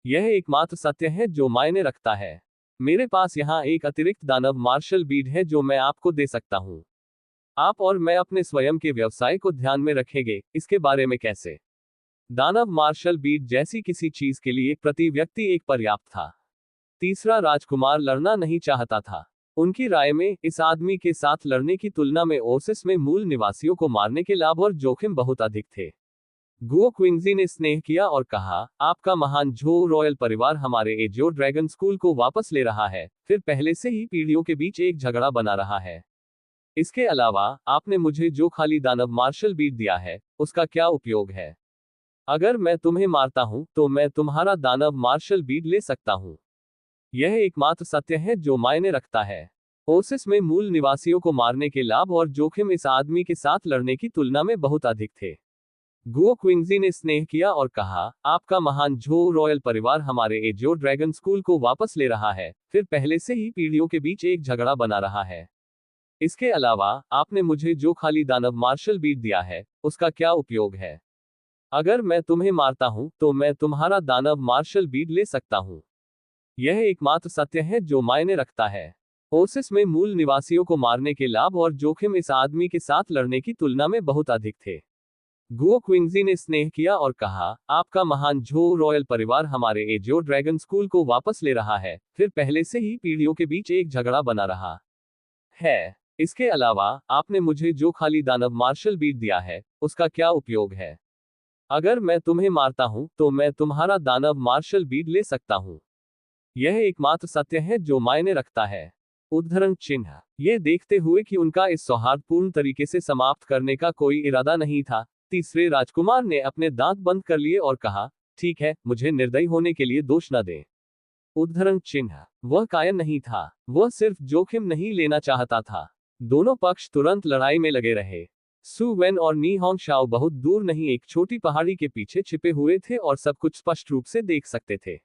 यह एकमात्र सत्य है जो मायने रखता है। मेरे पास यहाँ एक अतिरिक्त दानव मार्शल बीड है जो मैं आपको दे सकता हूँ। आप और मैं अपने स्वयं के व्यवसाय को ध्यान में रखेंगे, इसके बारे में कैसे? दानव मार्शल बीड जैसी किसी चीज के लिए प्रति व्यक्ति एक पर्याप्त था। तीसरा राजकुमार लड़ना नहीं चाहता था। उनकी राय में इस आदमी के साथ लड़ने की तुलना में ओसिस में मूल निवासियों को मारने के लाभ और जोखिम बहुत अधिक थे। गुओ क्विंगजी ने स्नेह किया और कहा, आपका महान झो रॉयल परिवार हमारे एजियो ड्रैगन स्कूल को वापस ले रहा है, फिर पहले से ही पीढ़ियों के बीच एक झगड़ा बना रहा है। इसके अलावा आपने मुझे जो खाली दानव मार्शल बीट दिया है, उसका क्या उपयोग है? अगर मैं तुम्हें मारता हूं तो मैं तुम्हारा दानव मार्शल बीट ले सकता हूं। यह एकमात्र सत्य है जो मायने रखता है। ओसिस में मूल निवासियों को मारने के लाभ और जोखिम इस आदमी के साथ लड़ने की तुलना में बहुत अधिक थे। गुओ क्विंगजी ने स्नेह किया और कहा, आपका महान झो रॉयल परिवार हमारे एजियो ड्रैगन स्कूल को वापस ले रहा है, फिर पहले से ही पीढ़ियों के बीच एक झगड़ा बना रहा है। इसके अलावा आपने मुझे जो खाली दानव मार्शल बीट दिया है, उसका क्या उपयोग है? अगर मैं तुम्हें मारता हूं तो मैं तुम्हारा दानव मार्शल बीट ले सकता हूं। यह एकमात्र सत्य है जो मायने रखता है। ओसिस में मूल निवासियों को मारने के लाभ और जोखिम इस आदमी के साथ लड़ने की तुलना में बहुत अधिक थे। गुओ क्विंगजी ने स्नेह किया और कहा, आपका महान झो रॉयल परिवार हमारे एजियो ड्रैगन स्कूल को वापस ले रहा है, फिर पहले से ही पीढ़ियों के बीच एक झगड़ा बना रहा है। इसके अलावा आपने मुझे जो खाली दानव मार्शल बीट दिया है, उसका क्या उपयोग है? अगर मैं तुम्हें मारता हूं तो मैं तुम्हारा दानव मार्शल बीट ले सकता हूं। यह एकमात्र सत्य है जो मायने रखता है। उद्धरण चिन्ह। ये देखते हुए कि उनका इस सौहार्दपूर्ण तरीके से समाप्त करने का कोई इरादा नहीं था, तीसरे राजकुमार ने अपने दांत बंद कर लिए और कहा, ठीक है, मुझे निर्दयी होने के लिए दोष न दें। उद्धरण चिन्ह। वह कायर नहीं था, वह सिर्फ जोखिम नहीं लेना चाहता था। दोनों पक्ष तुरंत लड़ाई में लगे रहे। सु वेन और नी होंग शाओ बहुत दूर नहीं एक छोटी पहाड़ी के पीछे छिपे हुए थे और सब कुछ स्पष्ट रूप से देख सकते थे।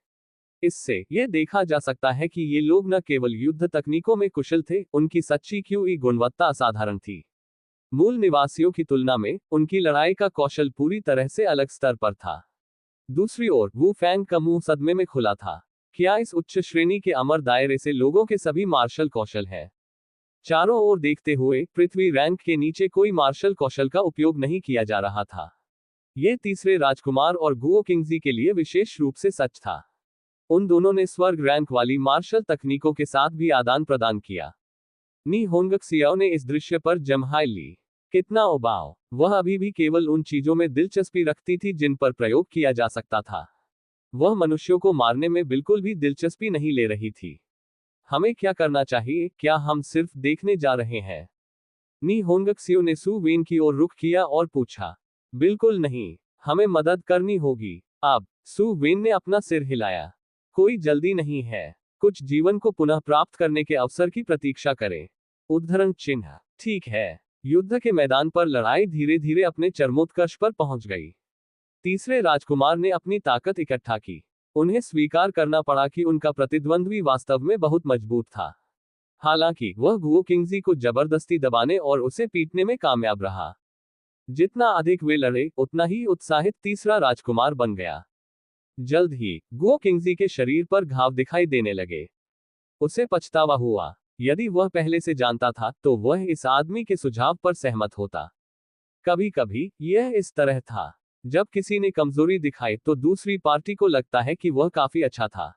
इससे यह देखा जा सकता है कि ये लोग न केवल युद्ध तकनीकों में कुशल थे, उनकी सच्ची क्यूई गुणवत्ता असाधारण थी। मूल निवासियों की तुलना में उनकी लड़ाई का कौशल पूरी तरह से अलग स्तर पर था। दूसरी ओर वू फैंग का मुंह सदमे में खुला था। क्या इस उच्च श्रेणी के अमर दायरे से लोगों के सभी मार्शल कौशल है? चारों ओर देखते हुए पृथ्वी रैंक के नीचे कोई मार्शल कौशल का उपयोग नहीं किया जा रहा था। यह तीसरे राजकुमार और गुओ किंगजी के लिए विशेष रूप से सच था। उन दोनों ने स्वर्ग रैंक वाली मार्शल तकनीकों के साथ भी आदान प्रदान किया। नी होंगक सियाओ ने इस दृश्य पर जम्हाई ली। कितना उबाऊ! वह अभी भी केवल उन चीजों में दिलचस्पी रखती थी जिन पर प्रयोग किया जा सकता था। वह मनुष्यों को मारने में बिल्कुल भी दिलचस्पी नहीं ले रही थी। हमें क्या करना चाहिए? क्या हम सिर्फ देखने जा रहे हैं? नी होंगक सियो ने सु वेन की ओर रुख किया और पूछा। बिल्कुल नहीं, हमें मदद करनी होगी। अब सु वेन ने अपना सिर हिलाया। कोई जल्दी नहीं है। कुछ जीवन को पुनः प्राप्त करने के अवसर की प्रतीक्षा करें। उद्धरण चिन्ह। ठीक है। युद्ध के मैदान पर लड़ाई धीरे धीरे अपने चरमोत्कर्ष पर पहुंच गई। तीसरे राजकुमार ने अपनी ताकत इकट्ठा की। उन्हें स्वीकार करना पड़ा कि उनका प्रतिद्वंद्वी वास्तव में बहुत मजबूत था। हालांकि वह गुओ किंगजी को जबरदस्ती दबाने और उसे पीटने में कामयाब रहा। जितना अधिक वे लड़े, उतना ही उत्साहित तीसरा राजकुमार बन गया। जल्द ही गुओ किंगजी के शरीर पर घाव दिखाई देने लगे। उसे पछतावा हुआ। यदि वह पहले से जानता था तो वह इस आदमी के सुझाव पर सहमत होता। कभी कभी यह इस तरह था, जब किसी ने कमजोरी दिखाई तो दूसरी पार्टी को लगता है कि वह काफी अच्छा था।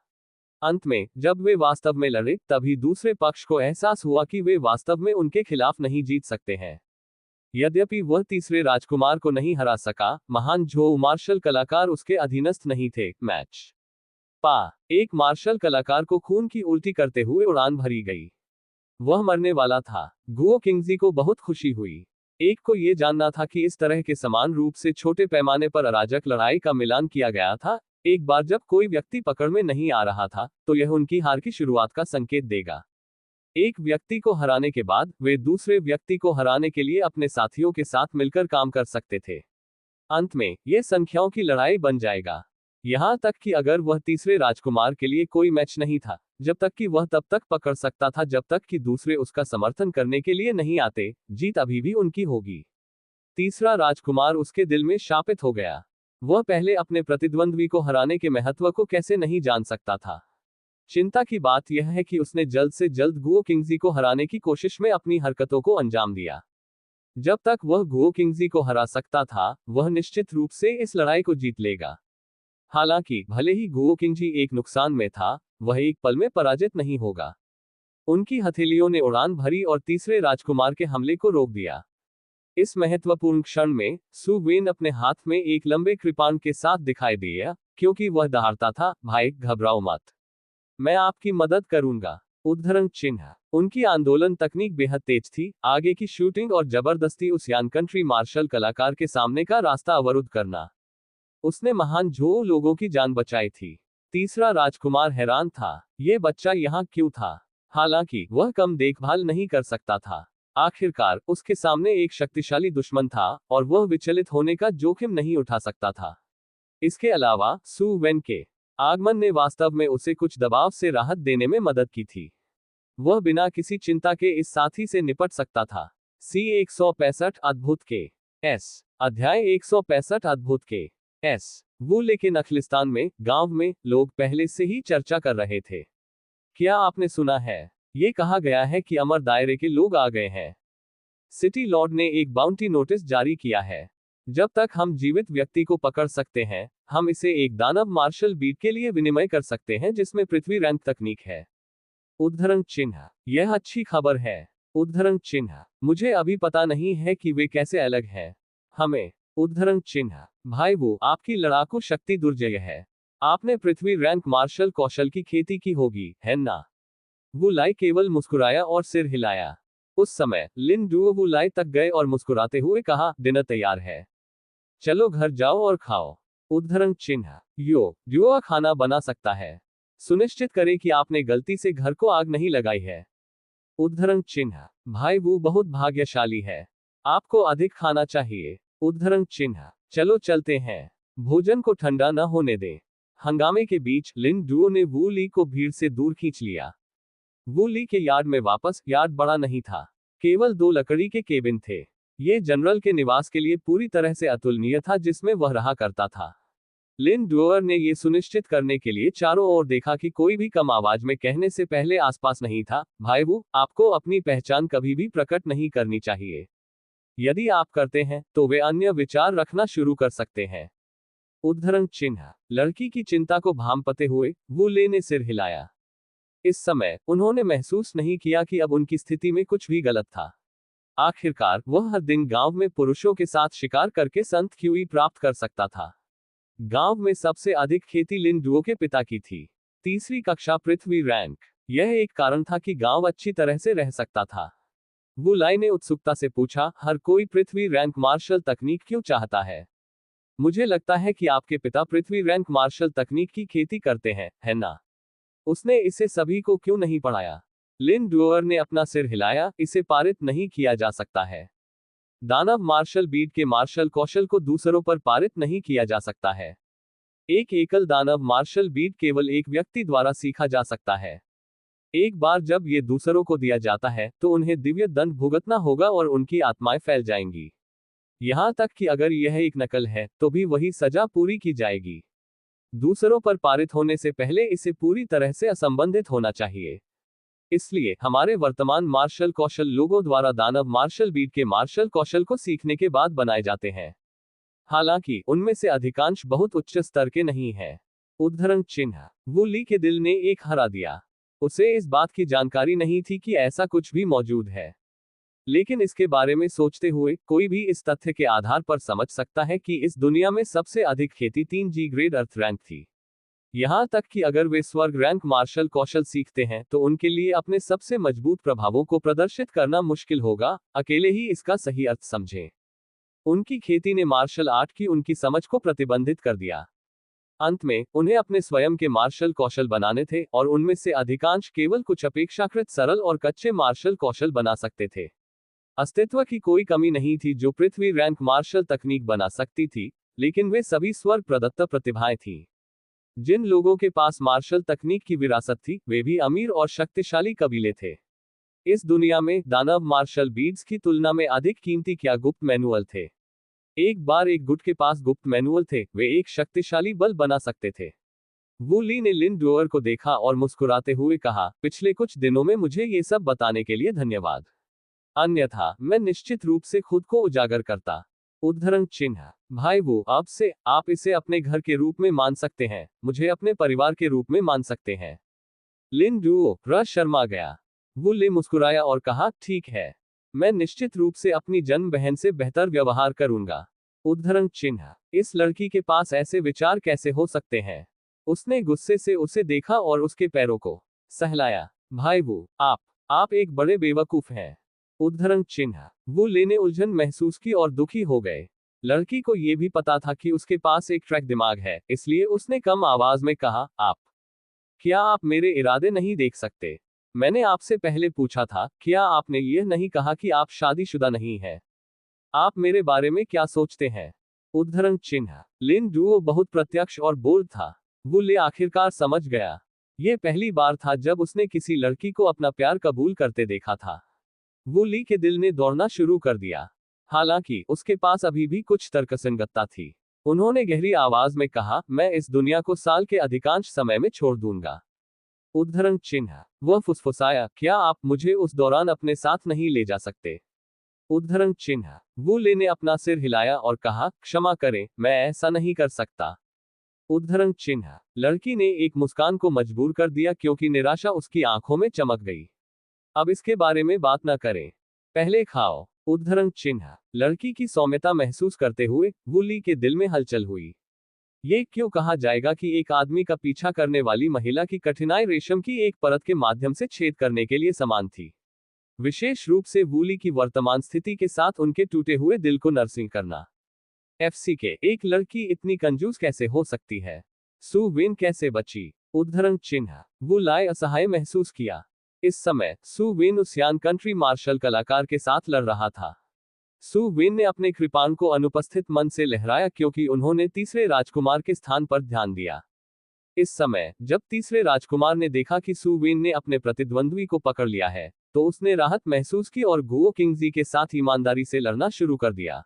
अंत में जब वे वास्तव में लड़े, तभी दूसरे पक्ष को एहसास हुआ कि वे वास्तव में उनके खिलाफ नहीं जीत सकते हैं। यद्यपि वह तीसरे राजकुमार को नहीं हरा सका, महान झो मार्शल कलाकार उसके अधीनस्थ नहीं थे। मैच पा। एक मार्शल कलाकार को खून की उल्टी करते हुए उड़ान भरी गई। वह मरने वाला था। गुओ किंगजी को बहुत खुशी हुई। एक को यह जानना था कि इस तरह के समान रूप से छोटे पैमाने पर अराजक लड़ाई का मिलान किया गया था। एक बार जब कोई व्यक्ति पकड़ में नहीं आ रहा था, तो यह उनकी हार की शुरुआत का संकेत देगा। एक व्यक्ति को हराने के बाद वे दूसरे व्यक्ति को हराने के लिए अपने साथियों के साथ मिलकर काम कर सकते थे। अंत में यह संख्याओं की लड़ाई बन जाएगा। यहां तक कि अगर वह तीसरे राजकुमार के लिए कोई मैच नहीं था, जब तक कि वह तब तक पकड़ सकता था जब तक कि दूसरे उसका समर्थन करने के लिए नहीं आते, जीत अभी भी उनकी होगी। तीसरा राजकुमार उसके दिल में शापित हो गया। वह पहले अपने प्रतिद्वंद्वी को हराने के महत्व को कैसे नहीं जान सकता था। चिंता की बात यह है कि उसने जल्द से जल्द गुओ किंगजी को हराने की कोशिश में अपनी हरकतों को अंजाम दिया। जब तक वह गुओ किंगजी को हरा सकता था, वह निश्चित रूप से इस लड़ाई को जीत लेगा। हालांकि भले ही गुओ किंगजी एक नुकसान में था, वह एक पल में पराजित नहीं होगा। उनकी हथेलियों ने उड़ान भरी और तीसरे राजकुमार के हमले को रोक दिया। इस महत्वपूर्ण क्षण में सु वेन अपने हाथ में एक लंबे कृपाण के साथ दिखाई दिया, क्योंकि वह दहाड़ता था, भाई घबराओ मत, मैं आपकी मदद करूंगा। उद्धरण चिन्ह। उनकी आंदोलन तकनीक बेहद तेज थी, आगे की शूटिंग और जबरदस्ती उस यान कंट्री मार्शल कलाकार के सामने का रास्ता अवरुद्ध करना। उसने महान झो लोगों की जान बचाई थी। तीसरा राजकुमार हैरान था, ये बच्चा यहाँ क्यों था? हालांकि वह कम देखभाल नहीं कर सकता था। आखिरकार उसके सामने एक शक्तिशाली दुश्मन था और वह विचलित होने का जोखिम नहीं उठा सकता था। इसके अलावा सु वेन के आगमन ने वास्तव में उसे कुछ दबाव से राहत देने में मदद की थी। वह बिना किसी चिंता के इस साथी से निपट सकता था। सी 165 अद्भुत के एस अध्याय 165 अद्भुत के एस वो लेकिन नखलिस्तान में गांव में लोग पहले से ही चर्चा कर रहे थे। क्या आपने सुना है? ये कहा गया है कि अमर दायरे के लोग आ गए हैं। सिटी लॉर्ड ने एक बाउंटी नोटिस जारी किया है। जब तक हम जीवित व्यक्ति को पकड़ सकते हैं, हम इसे एक दानव मार्शल बीट के लिए विनिमय कर सकते हैं जिसमें पृथ्वी रैंक तकनीक है। उद्धरण चिन्ह। यह अच्छी खबर है। उद्धरण चिन्ह। मुझे अभी पता नहीं है कि वे कैसे अलग हैं। हमें। उद्धरण चिन्ह। भाई वो आपकी लड़ाकू शक्ति दुर्जय है। आपने पृथ्वी रैंक मार्शल कौशल की खेती की होगी, है ना? वु लाई केवल मुस्कुराया और सिर हिलाया। उस समय लिन डुओ वु लाई तक गए और मुस्कुराते हुए कहा, डिनर तैयार है, चलो घर जाओ और खाओ। उद्धरण चिन्ह। डुओ खाना बना सकता है। सुनिश्चित करें कि आपने गलती से घर को आग नहीं लगाई है। उद्धरण चिन्ह। भाई वो बहुत भाग्यशाली है। आपको अधिक खाना चाहिए। उद्धरण चिन्ह। चलो चलते हैं। भोजन को ठंडा न होने दें। हंगामे के बीच लिन डुओ ने वू ली को भीड़ से दूर खींच लिया। वू ली के यार्ड में वापस। यार्ड बड़ा नहीं था, केवल 2 लकड़ी के केबिन थे। ये जनरल के निवास के लिए पूरी तरह से अतुलनीय था जिसमें वह रहा करता था। लिन डुअर ने यह सुनिश्चित करने के लिए चारों ओर देखा कि कोई भी कम आवाज में कहने से पहले आसपास नहीं था, भाई वो आपको अपनी पहचान कभी भी प्रकट नहीं करनी चाहिए। यदि आप करते हैं तो वे अन्य विचार रखना शुरू कर सकते हैं। उद्धरण चिन्ह। लड़की की चिंता को भांपते हुए वू ले ने सिर हिलाया। इस समय उन्होंने महसूस नहीं किया कि अब उनकी स्थिति में कुछ भी गलत था। आखिरकार वह हर दिन गांव में पुरुषों के साथ शिकार करके संत क्यूई प्राप्त कर सकता था। गांव में सबसे अधिक खेती लिन डुओ के पिता की थी। तीसरी कक्षा पृथ्वी रैंक। यह एक कारण था कि गांव अच्छी तरह से रह सकता था। वु लाई ने उत्सुकता से पूछा, हर कोई पृथ्वी रैंक मार्शल तकनीक क्यों चाहता है? मुझे लगता है कि आपके पिता पृथ्वी रैंक मार्शल तकनीक की खेती करते हैं, है ना? उसने इसे सभी को क्यों नहीं पढ़ाया? लिन डुअर ने अपना सिर हिलाया, इसे पारित नहीं किया जा सकता है। दानव मार्शल बीट के मार्शल कौशल को दूसरों पर पारित नहीं किया जा सकता है। एक एकल दानव मार्शल बीट केवल एक व्यक्ति द्वारा सीखा जा सकता है। एक बार जब ये दूसरों को दिया जाता है तो उन्हें दिव्य दंड भुगतना होगा और उनकी आत्माएं फैल जाएंगी। यहां तक कि अगर यह एक नकल है तो भी वही सजा पूरी की जाएगी। दूसरों पर पारित होने से पहले इसे पूरी तरह से असंबंधित होना चाहिए। इसलिए हमारे वर्तमान मार्शल कौशल लोगों द्वारा दानव मार्शल बीट के मार्शल कौशल को सीखने के बाद बनाए जाते हैं। हालांकि उनमें से अधिकांश बहुत उच्च स्तर के नहीं हैं। उद्धरण चिन्ह। वू ली के दिल ने एक हरा दिया। उसे इस बात की जानकारी नहीं थी कि ऐसा कुछ भी मौजूद है, लेकिन इसके बारे में सोचते हुए कोई भी इस तथ्य के आधार पर समझ सकता है कि इस दुनिया में सबसे अधिक खेती 3G ग्रेड अर्थ रैंक थी। यहां तक कि अगर वे स्वर्ग रैंक मार्शल कौशल सीखते हैं तो उनके लिए अपने सबसे मजबूत प्रभावों को प्रदर्शित करना मुश्किल होगा। अकेले ही इसका सही अर्थ समझें। उनकी खेती ने मार्शल आर्ट की उनकी समझ को प्रतिबंधित कर दिया। अंत में उन्हें अपने स्वयं के मार्शल कौशल बनाने थे और उनमें से अधिकांश केवल कुछ अपेक्षाकृत सरल और कच्चे मार्शल कौशल बना सकते थे। अस्तित्व की कोई कमी नहीं थी जो पृथ्वी रैंक मार्शल तकनीक बना सकती थी, लेकिन वे सभी स्वर्ग प्रदत्त प्रतिभाएं थीं। जिन लोगों के पास मार्शल तकनीक की विरासत थी वे भी अमीर और शक्तिशाली कबीले थे। इस दुनिया में दानव मार्शल बीट्स की तुलना में अधिक कीमती क्या गुप्त मैनुअल थे? एक बार एक गुट के पास गुप्त मैनुअल थे, वे एक शक्तिशाली बल बना सकते थे। वू ली ने लिन ड्रोअर को देखा और मुस्कुराते हुए कहा, पिछले कुछ दिनों में मुझे ये सब बताने के लिए धन्यवाद। अन्यथा मैं निश्चित रूप से खुद को उजागर करता। उद्धरण चिन्ह। भाई वो, अब से आप इसे अपने घर के रूप में मान सकते हैं, मुझे अपने परिवार के रूप में मान सकते हैं। लिन ड्रुओ शर्मा गया। वो ले मुस्कुराया और कहा, ठीक है, मैं निश्चित रूप से अपनी जन्म बहन से बेहतर व्यवहार करूंगा। उद्धरण चिन्ह। इस लड़की के पास ऐसे विचार कैसे हो सकते हैं? उसने गुस्से से उसे देखा और उसके पैरों को सहलाया। भाई वो, आप एक बड़े बेवकूफ हैं। उद्धरण चिन्ह। वो लेने उलझन महसूस की और दुखी हो गए। लड़की को यह भी पता था कि उसके पास एक ट्रैक दिमाग है, इसलिए उसने कम आवाज में कहा, क्या आप मेरे इरादे नहीं देख सकते? मैंने आपसे पहले पूछा था, क्या आपने यह नहीं कहा कि आप शादीशुदा नहीं हैं? आप मेरे बारे में क्या सोचते हैं? उद्धरण चिन्ह। लिन डुओ बहुत प्रत्यक्ष और बोल्ड था। वो ले आखिरकार समझ गया। यह पहली बार था जब उसने किसी लड़की को अपना प्यार कबूल करते देखा था। वो ली के दिल ने दौड़ना शुरू कर दिया। हालांकि उसके पास अभी भी कुछ तर्कसंगतता थी। उन्होंने गहरी आवाज में कहा, मैं इस दुनिया को साल के अधिकांश समय में छोड़ दूंगा। उद्धरण चिन्ह। वह फुसफुसाया, क्या आप मुझे उस दौरान अपने साथ नहीं ले जा सकते? उद्धरण चिन्ह। वो ले ने अपना सिर हिलाया और कहा, क्षमा करें, मैं ऐसा नहीं कर सकता। उद्धरण चिन्ह। लड़की ने एक मुस्कान को मजबूर कर दिया क्योंकि निराशा उसकी आंखों में चमक गई। अब इसके बारे में बात न करें, पहले खाओ। उद्धरण चिन्ह। लड़की की सौम्यता महसूस करते हुए वू ली के दिल में हलचल हुई। ये क्यों कहा जाएगा कि एक आदमी का पीछा करने वाली महिला की कठिनाई रेशम की एक परत के माध्यम से छेद करने के लिए समान थी। विशेष रूप से वूली की वर्तमान स्थिति के साथ उनके टूटे हुए दिल को नर्सिंग करना। एफसी के एक लड़की इतनी कंजूस कैसे हो सकती है? सू विन कैसे बची? उद्धरण चिन्ह। वो लाए असहाय महसूस किया। इस समय सू विन उस यान कंट्री मार्शल कलाकार के साथ लड़ रहा था। सू विन ने अपने कृपाण को अनुपस्थित मन से लहराया क्योंकि उन्होंने तीसरे राजकुमार के स्थान पर ध्यान दिया। इस समय जब तीसरे राजकुमार ने देखा कि सू विन ने अपने प्रतिद्वंद्वी को पकड़ लिया है, तो उसने राहत महसूस की और गुओ किंगजी के साथ ईमानदारी से लड़ना शुरू कर दिया।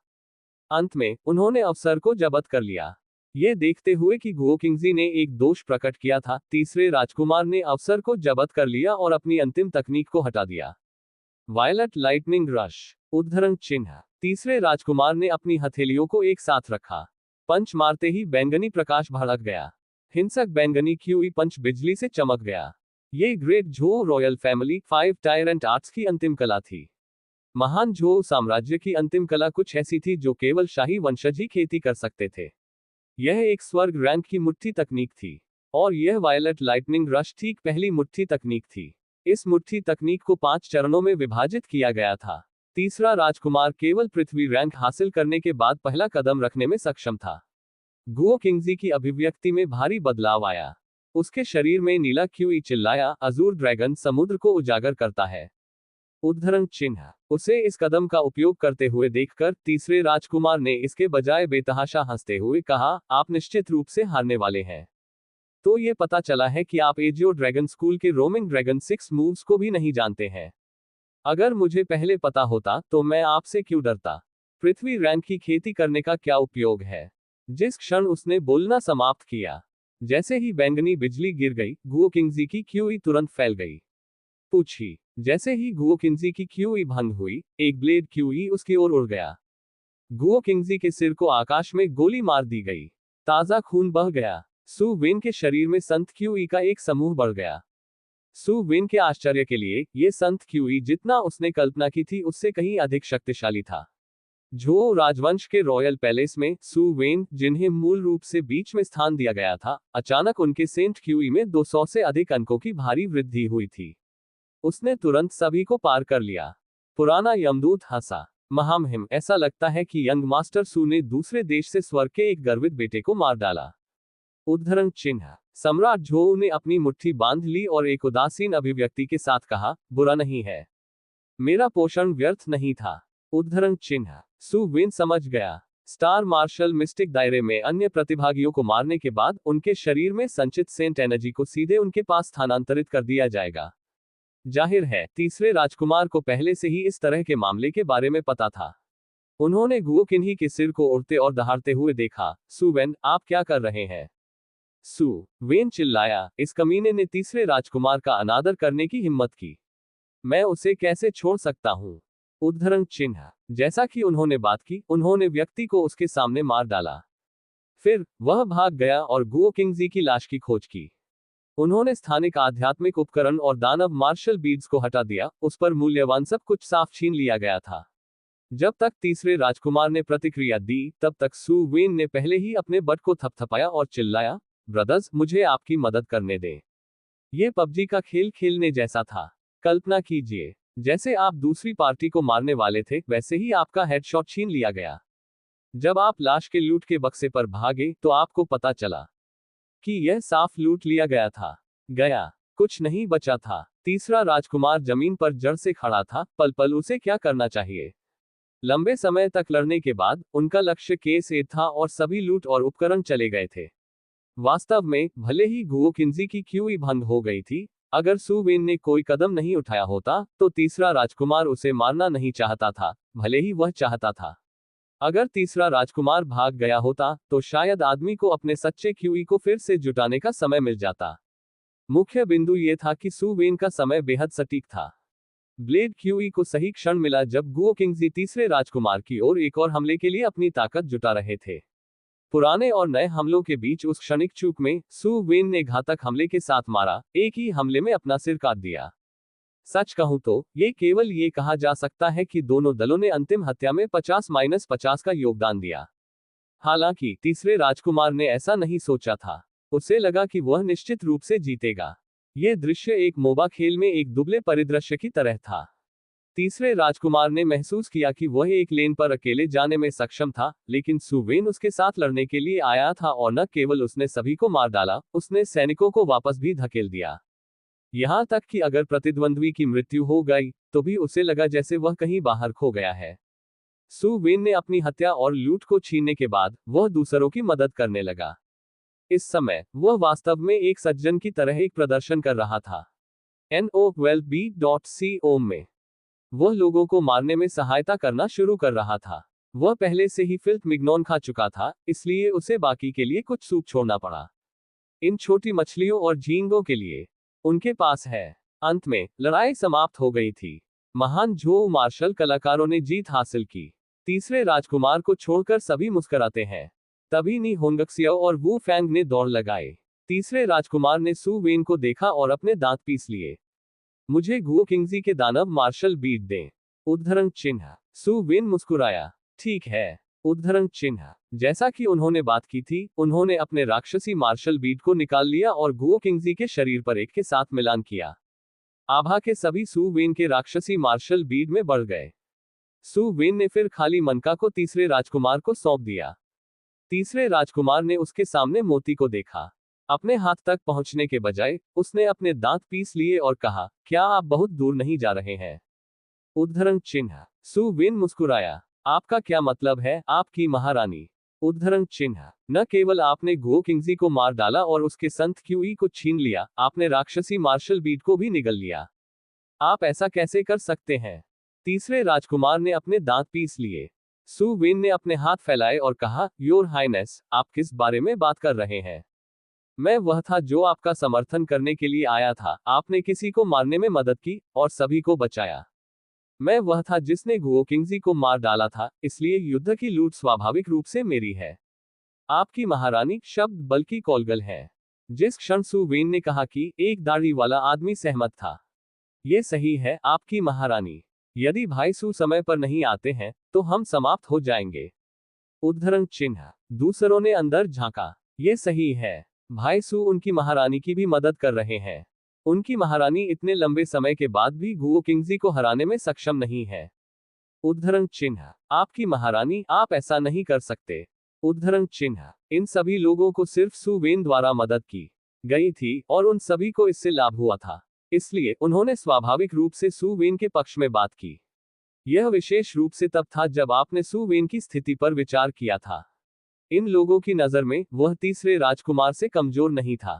अंत में उन्होंने अवसर को जब्त कर लिया। यह देखते हुए कि गुओ किंगजी ने एक दोष प्रकट किया था, तीसरे राजकुमार ने अवसर को जब्त कर लिया और अपनी अंतिम तकनीक को हटा दिया। Violet lightning rush. उद्धरण चिन्ह। तीसरे राजकुमार ने अपनी हथेलियों को एक साथ रखा। पंच मारते ही बैंगनी प्रकाश भड़क गया। हिंसक बैंगनी क्यूई पंच बिजली से चमक गया। ये ग्रेट झो रॉयल फैमिली 5 टायरेंट आर्ट्स की अंतिम कला थी। महान झो साम्राज्य की अंतिम कला कुछ ऐसी थी जो केवल शाही वंशज ही खेती कर सकते थे। यह एक स्वर्ग रैंक की मुट्ठी तकनीक थी। और यह वायलेट लाइटनिंग रश ठीक पहली मुट्ठी तकनीक थी। इस मुट्ठी तकनीक को 5 चरणों में विभाजित किया गया था। तीसरा राजकुमार केवल पृथ्वी रैंक हासिल करने के बाद पहला कदम रखने में सक्षम था। गुओ किंगजी की अभिव्यक्ति में भारी बदलाव आया। उसके शरीर में नीला क्यूई चिल्लाया, अजूर ड्रैगन समुद्र को उजागर करता है। उद्धरण चिन्ह। उसे इस कदम का उपयोग करते हुए देखकर तीसरे राजकुमार ने इसके बजाय बेतहाशा हंसते हुए कहा, आप निश्चित रूप से हारने वाले हैं। तो ये पता चला है कि आप एजियो ड्रैगन स्कूल के रोमिंग ड्रैगन 6 मूव्स को भी नहीं जानते हैं। अगर मुझे पहले पता होता तो मैं आपसे क्यों डरता? पृथ्वी रैंक की खेती करने का क्या उपयोग है? जिस क्षण उसने बोलना समाप्त किया, जैसे ही बैंगनी बिजली गिर गई, गुओ किंगजी की क्यूई तुरंत फैल गई। पूछी। जैसे ही गुओ किंगजी की क्यूई भंग हुई, एक ब्लेड क्यूई उसकी ओर उड़ गया। गुओ किंगजी के सिर को आकाश में गोली मार दी गई। ताजा खून बह गया। सू विन के शरीर में संत क्यूई का एक समूह बढ़ गया। सू विन के आश्चर्य के लिए, ये संत क्यूई जितना उसने कल्पना की थी उससे कहीं अधिक शक्तिशाली था। झो राजवंश के रॉयल पैलेस में सू विन, जिन्हें मूल रूप से बीच में स्थान दिया गया था, अचानक उनके सेंट क्यूई में 200 से अधिक अंकों की भारी वृद्धि हुई थी। उसने तुरंत सभी को पार कर लिया। पुराना यमदूत हंसा। महामहिम, ऐसा लगता है कि यंग मास्टर सू ने दूसरे देश से स्वर्ग के एक गर्वित बेटे को मार डाला। उद्धरण चिन्ह। सम्राट झो ने अपनी मुट्ठी बांध ली और एक उदासीन अभिव्यक्ति के साथ कहा, बुरा नहीं है। मेरा पोषण व्यर्थ नहीं था। उद्धरण चिन्ह। सू विन समझ गया। स्टार मार्शल मिस्टिक दायरे में अन्य प्रतिभागियों को मारने के बाद उनके शरीर में संचित सेंट एनर्जी को सीधे उनके पास स्थानांतरित कर दिया जाएगा। जाहिर है, तीसरे राजकुमार को पहले से ही इस तरह के मामले के बारे में पता था। उन्होंने गुओ किन्ही के सिर को उड़ते और दहाड़ते हुए देखा। सु वेन, आप क्या कर रहे हैं? सु वेन चिल्लाया, इस कमीने ने तीसरे राजकुमार का अनादर करने की हिम्मत की। मैं उसे कैसे छोड़ सकता हूं? उद्धरण चिन्ह। जैसा कि उन्होंने बात की, उन्होंने व्यक्ति को उसके सामने मार डाला। फिर वह भाग गया और गुओ किंगजी की लाश की खोज की। उन्होंने स्थानिक आध्यात्मिक उपकरण और दानव मार्शल बीड्स को हटा दिया, उस पर मूल्यवान सब कुछ साफ छीन लिया गया था। जब तक तीसरे राजकुमार ने प्रतिक्रिया दी, तब तक सु वेन ने पहले ही अपने बट को थपथपाया और चिल्लाया, ब्रदर्स, मुझे आपकी मदद करने दें। ये पबजी का खेल खेलने जैसा था। कल्पना कीजिए, जैसे आप दूसरी पार्टी को मारने वाले थे, वैसे ही आपका हेडशॉट छीन लिया गया। जब आप लाश के लूट के बक्से पर भागे, तो आपको पता चला कि यह साफ लूट लिया गया था। गया, कुछ नहीं बचा था। तीसरा राजकुमार जमीन पर जड़ से खड़ा था, पल पल उसे क्या करना चाहिए। लंबे समय तक लड़ने के बाद उनका लक्ष्य केस ए था और सभी लूट और उपकरण चले गए थे। वास्तव में, भले ही गुओ किंजी की क्यूई भंग हो गई थी, अगर सु वेन ने कोई कदम नहीं उठाया होता, तो तीसरा राजकुमार उसे मारना नहीं चाहता था, भले ही वह चाहता था। अगर तीसरा राजकुमार भाग गया होता, तो शायद आदमी को अपने सच्चे क्यूई को फिर से जुटाने का समय मिल जाता। मुख्य बिंदु यह था कि सु वेन का समय बेहद सटीक था। ब्लेड क्यूई को सही क्षण मिला जब गुओ किंगजी तीसरे राजकुमार की ओर एक और हमले के लिए अपनी ताकत जुटा रहे थे। पुराने और नए हमलों के बीच उस क्षणिक चूक में सु वेन ने घातक हमले के साथ मारा, एक ही हमले में अपना सिर काट दिया। सच कहूं तो ये केवल ये कहा जा सकता है कि दोनों दलों ने अंतिम हत्या में 50-50 का योगदान दिया। हालांकि तीसरे राजकुमार ने ऐसा नहीं सोचा था। उसे लगा कि वह निश्चित रूप से जीतेगा। यह दृश्य एक मोबा खेल में एक दुबले परिदृश्य की तरह था। तीसरे राजकुमार ने महसूस किया कि वह एक लेन पर अकेले जाने में सक्षम था, लेकिन सु वेन उसके साथ लड़ने के लिए आया था और न केवल उसने सभी को मार डाला, उसने सैनिकों को वापस भी धकेल दिया। यहां तक कि अगर प्रतिद्वंद्वी की मृत्यु हो गई, तो भी उसे लगा जैसे वह कहीं बाहर खो गया है। सु वेन ने अपनी हत्या और लूट को छीनने के बाद वह दूसरों की मदद करने लगा। इस समय वह वास्तव में एक सज्जन की तरह एक प्रदर्शन कर रहा था। NO12B.CO में वह लोगों को मारने में सहायता करना शुरू कर रहा था। वह पहले से ही फिल्थ मिग्नॉन खा चुका था, इसलिए उसे बाकी के लिए कुछ सूप छोड़ना पड़ा। इन छोटी मछलियों और झींगों के लिए उनके पास है। अंत में लड़ाई समाप्त हो गई थी। महान झो मार्शल कलाकारों ने जीत हासिल की। तीसरे राजकुमार को छोड़कर सभी मुस्कुराते हैं। तभी नी होंगक्सियो और वू फैंग ने दौड़ लगाई। तीसरे राजकुमार ने सु वेन को देखा और अपने दांत पीस लिए। मुझे गुओ किंगजी के दानव मार्शल बीट दें। उद्धरण चिन्ह। सु वेन मुस्कुराया। ठीक है। उद्धरण चिन्ह। जैसा कि उन्होंने बात की थी, उन्होंने अपने राक्षसी मार्शल बीट को निकाल लिया और गुओ किंगजी के शरीर पर एक के साथ मिलान किया। आभा के सभी सु वेन के राक्षसी मार्शल बीट में बढ़ गए। सु वेन ने फिर खाली मनका को तीसरे राजकुमार को सौंप दिया। तीसरे राजकुमार ने उसके सामने मोती को देखा। अपने हाथ तक पहुंचने के बजाय उसने अपने दांत पीस लिए और कहा, क्या आप बहुत दूर नहीं जा रहे हैं? उद्धरण चिन्ह। सु वेन मुस्कुराया। आपका क्या मतलब है, आपकी महारानी? उद्धरण चिन्ह। न केवल आपने गुओ किंगजी को मार डाला और उसके संत क्यूई को छीन लिया, आपने राक्षसी मार्शल बीट को भी निगल लिया। आप ऐसा कैसे कर सकते हैं? तीसरे राजकुमार ने अपने दांत पीस लिए। सु वेन ने अपने हाथ फैलाए और कहा, योर हाइनेस, आप किस बारे में बात कर रहे हैं? मैं वह था जो आपका समर्थन करने के लिए आया था। आपने किसी को मारने में मदद की और सभी को बचाया। मैं वह था जिसने गुओ किंगजी को मार डाला था, इसलिए युद्ध की लूट स्वाभाविक रूप से मेरी है। आपकी महारानी शब्द बल्कि कॉलगल है। जिस क्षण सु वेन ने कहा कि एक दाढ़ी वाला आदमी सहमत था। ये सही है, आपकी महारानी। यदि भाई सु समय पर नहीं आते हैं, तो हम समाप्त हो जाएंगे। उद्धरण चिन्ह। दूसरों ने अंदर झांका। ये सही है। भाई सु उनकी महारानी की भी मदद कर रहे हैं। उनकी महारानी इतने लंबे समय के बाद भी गुओ किंगजी को हराने में सक्षम नहीं है। उद्धरण चिन्ह। आपकी महारानी, आप ऐसा नहीं कर सकते। उद्धरण चिन्ह। इन सभी लोगों को सिर्फ सु वेन द्वारा मदद की गई थी और उन सभी को इससे लाभ हुआ था, इसलिए उन्होंने स्वाभाविक रूप से सु वेन के पक्ष में बात की। यह विशेष रूप से तब था जब आपने सु वेन की स्थिति पर विचार किया था। इन लोगों की नजर में वह तीसरे राजकुमार से कमजोर नहीं था।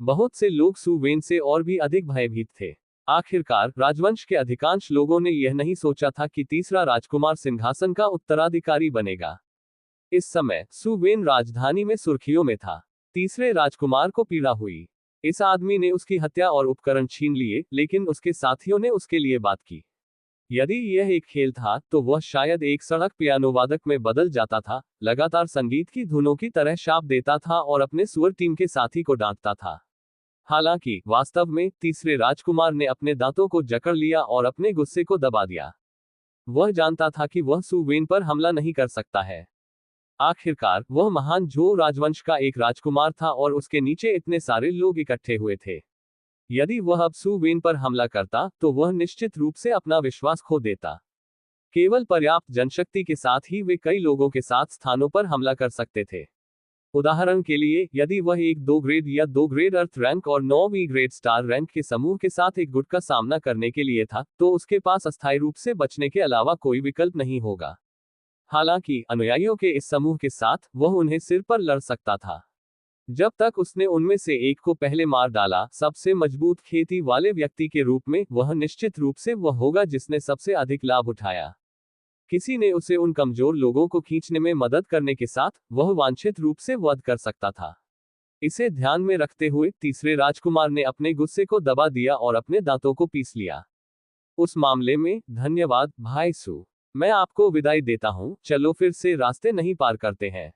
बहुत से लोग सु वेन से और भी अधिक भयभीत थे। आखिरकार राजवंश के अधिकांश लोगों ने यह नहीं सोचा था कि तीसरा राजकुमार सिंहासन का उत्तराधिकारी बनेगा। इस समय सु वेन राजधानी में सुर्खियों में था। तीसरे राजकुमार को पीड़ा हुई। इस आदमी ने उसकी हत्या और उपकरण छीन लिए, लेकिन उसके साथियों ने उसके लिए बात की। यदि यह एक खेल था तो वह शायद एक सड़क पियानो वादक में बदल जाता था, लगातार संगीत की धुनों की तरह शाप देता था और अपने स्वर टीम के साथी को डांटता था। हालांकि वास्तव में तीसरे राजकुमार ने अपने दांतों को जकड़ लिया और अपने गुस्से को दबा दिया। वह जानता था कि वह सु वेन पर हमला नहीं कर सकता है। आखिरकार वह महान झो राजवंश का एक राजकुमार था और उसके नीचे इतने सारे लोग इकट्ठे हुए थे। यदि वह अब सु वेन पर हमला करता तो वह निश्चित रूप से अपना विश्वास खो देता। केवल पर्याप्त जनशक्ति के साथ ही वे कई लोगों के साथ स्थानों पर हमला कर सकते थे। उदाहरण के लिए, यदि वह एक 2 ग्रेड या 2 ग्रेड अर्थ रैंक और 9वीं ग्रेड स्टार रैंक के समूह के साथ एक गुट का सामना करने के लिए था, तो उसके पास अस्थायी रूप से बचने के अलावा कोई विकल्प नहीं होगा। हालांकि अनुयायियों के इस समूह के साथ वह उन्हें सिर पर लड़ सकता था। जब तक उसने उनमें से एक को पहले मार डाला, सबसे मजबूत खेती वाले व्यक्ति के रूप में, वह निश्चित रूप से वह होगा जिसने सबसे अधिक लाभ उठाया। किसी ने उसे उन कमजोर लोगों को खींचने में मदद करने के साथ वह वांछित रूप से वध कर सकता था। इसे ध्यान में रखते हुए तीसरे राजकुमार ने अपने गुस्से को दबा दिया और अपने दांतों को पीस लिया। उस मामले में धन्यवाद भाई सु, मैं आपको विदाई देता हूं, चलो फिर से रास्ते नहीं पार करते हैं।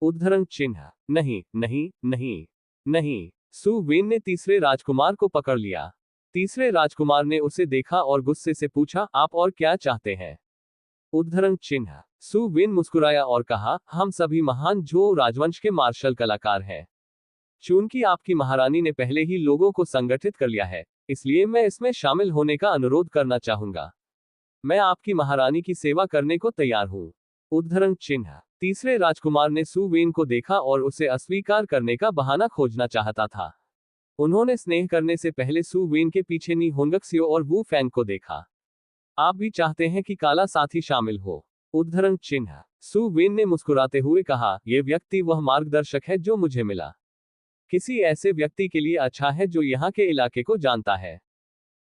उद्धरण चिन्ह। नहीं नहीं नहीं नहीं। सु वेन ने तीसरे राजकुमार को पकड़ लिया। तीसरे राजकुमार ने उसे देखा और गुस्से से पूछा, आप और क्या चाहते हैं? उद्धरण चिन्ह। सु वेन मुस्कुराया और कहा, हम सभी महान झो राजवंश के मार्शल कलाकार हैं। चूंकि आपकी महारानी ने पहले ही लोगों को संगठित कर लिया है, इसलिए मैं इसमें शामिल होने का अनुरोध करना चाहूंगा। मैं आपकी महारानी की सेवा करने को तैयार हूं। उद्धरण चिन्ह। तीसरे राजकुमार ने सु वेन को देखा और उसे अस्वीकार करने का बहाना खोजना चाहता था। उन्होंने स्नेह करने से पहले सु वेन के पीछे नी होंगक्सियो और वू फैंग को देखा। आप भी चाहते हैं कि काला साथी शामिल हो? उद्धरण चिन्ह। सु वेन ने मुस्कुराते हुए कहा, यह व्यक्ति वह मार्गदर्शक है जो मुझे मिला। किसी ऐसे व्यक्ति के लिए अच्छा है जो यहाँ के इलाके को जानता है।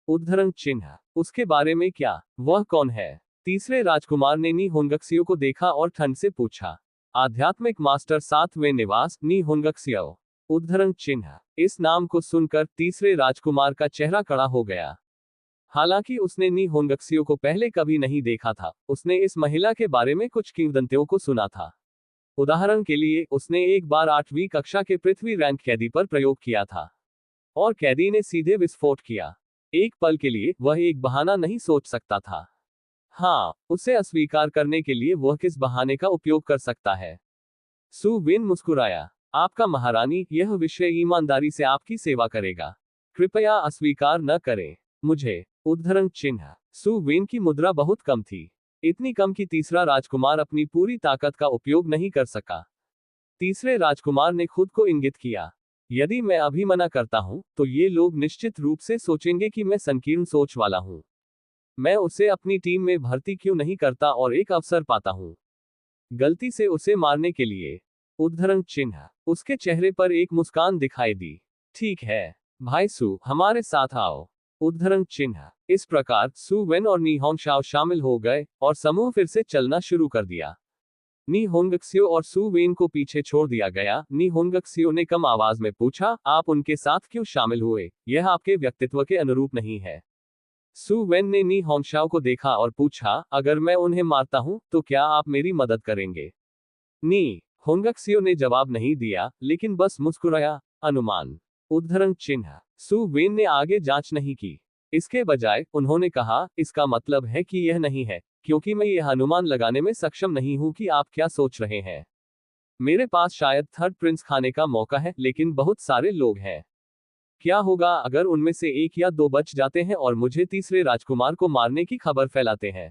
उद्धरण चिन्ह। उसके बारे में क्या? वह कौन है? तीसरे राजकुमार ने नी होंगक्सियो को देखा और ठंड से पूछा। आध्यात्मिक मास्टर 7वें निवास नी होंगक्सियो। उद्धरण चिन्ह। इस नाम को सुनकर तीसरे राजकुमार का चेहरा कड़ा हो गया। हालांकि उसने नी होंगक्सियो को पहले कभी नहीं देखा था, उसने इस महिला के बारे में कुछ किंवदंतियों को सुना था। उदाहरण के लिए, उसने एक बार 8वीं कक्षा के पृथ्वी रैंक कैदी पर प्रयोग किया था और कैदी ने सीधे विस्फोट किया। एक पल के लिए वह एक बहाना नहीं सोच सकता था। हाँ, उसे अस्वीकार करने के लिए वह किस बहाने का उपयोग कर सकता है? सु वेन मुस्कुराया। आपका महारानी, यह विषय ईमानदारी से आपकी सेवा करेगा। कृपया अस्वीकार न करें मुझे। उद्धरण चिन्ह। सु वेन की मुद्रा बहुत कम थी, इतनी कम कि तीसरा राजकुमार अपनी पूरी ताकत का उपयोग नहीं कर सका। तीसरे राजकुमार ने खुद को इंगित किया, यदि मैं अभी मना करता हूं, तो ये लोग निश्चित रूप से सोचेंगे कि मैं संकीर्ण सोच वाला हूं। मैं उसे अपनी टीम में भर्ती क्यों नहीं करता और एक अवसर पाता हूं गलती से उसे मारने के लिए। उद्धरण चिन्ह। उसके चेहरे पर एक मुस्कान दिखाई दी। ठीक है भाई सु, हमारे साथ आओ। उद्धरण चिन्ह। इस प्रकार सु वेन और नी होंगशाओ शामिल हो गए और समूह फिर से चलना शुरू कर दिया। नी होंगक्सियो और सु वेन को पीछे छोड़ दिया गया। नी होंगक्सियो ने कम आवाज में पूछा, आप उनके साथ क्यों शामिल हुए? यह आपके व्यक्तित्व के अनुरूप नहीं है। सु वेन ने नी होंगशाओ को देखा और पूछा, अगर मैं उन्हें मारता हूं, तो क्या आप मेरी मदद करेंगे? नी होंगक्सियो ने जवाब नहीं दिया, लेकिन बस मुस्कुराया। अनुमान। उद्धरण चिन्ह। सु वेन ने आगे जांच नहीं की। इसके बजाय उन्होंने कहा, इसका मतलब है कि यह नहीं है, क्योंकि मैं यह अनुमान लगाने में सक्षम नहीं हूं कि आप क्या सोच रहे हैं। मेरे पास शायद थर्ड प्रिंस खाने का मौका है, लेकिन बहुत सारे लोग हैं। क्या होगा अगर उनमें से 1 या 2 बच जाते हैं और मुझे तीसरे राजकुमार को मारने की खबर फैलाते हैं?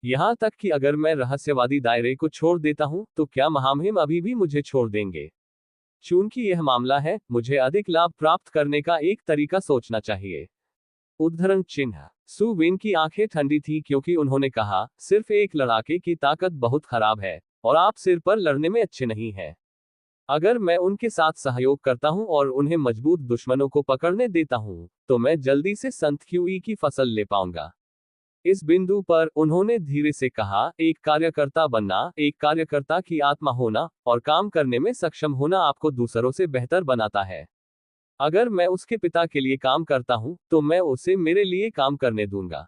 यहां तक कि अगर मैं रहस्यवादी दायरे को छोड़ देता हूं, तो क्या महामहिम अभी भी मुझे छोड़ देंगे? चूंकि यह मामला है, मुझे अधिक लाभ प्राप्त करने का एक तरीका सोचना चाहिए। उद्धरण चिन्ह। सु वेन की आंखें ठंडी थी क्योंकि उन्होंने कहा, सिर्फ एक लड़ाके की ताकत बहुत खराब है और आप सिर पर लड़ने में अच्छे नहीं हैं। अगर मैं उनके साथ सहयोग करता हूं और उन्हें मजबूत दुश्मनों को पकड़ने देता हूं, तो मैं जल्दी से संत क्यूई की फसल ले पाऊंगा। इस बिंदु पर उन्होंने धीरे से कहा, एक कार्यकर्ता बनना, एक कार्यकर्ता की आत्मा होना और काम करने में सक्षम होना आपको दूसरों से बेहतर बनाता है। अगर मैं उसके पिता के लिए काम करता हूं, तो मैं उसे मेरे लिए काम करने दूंगा।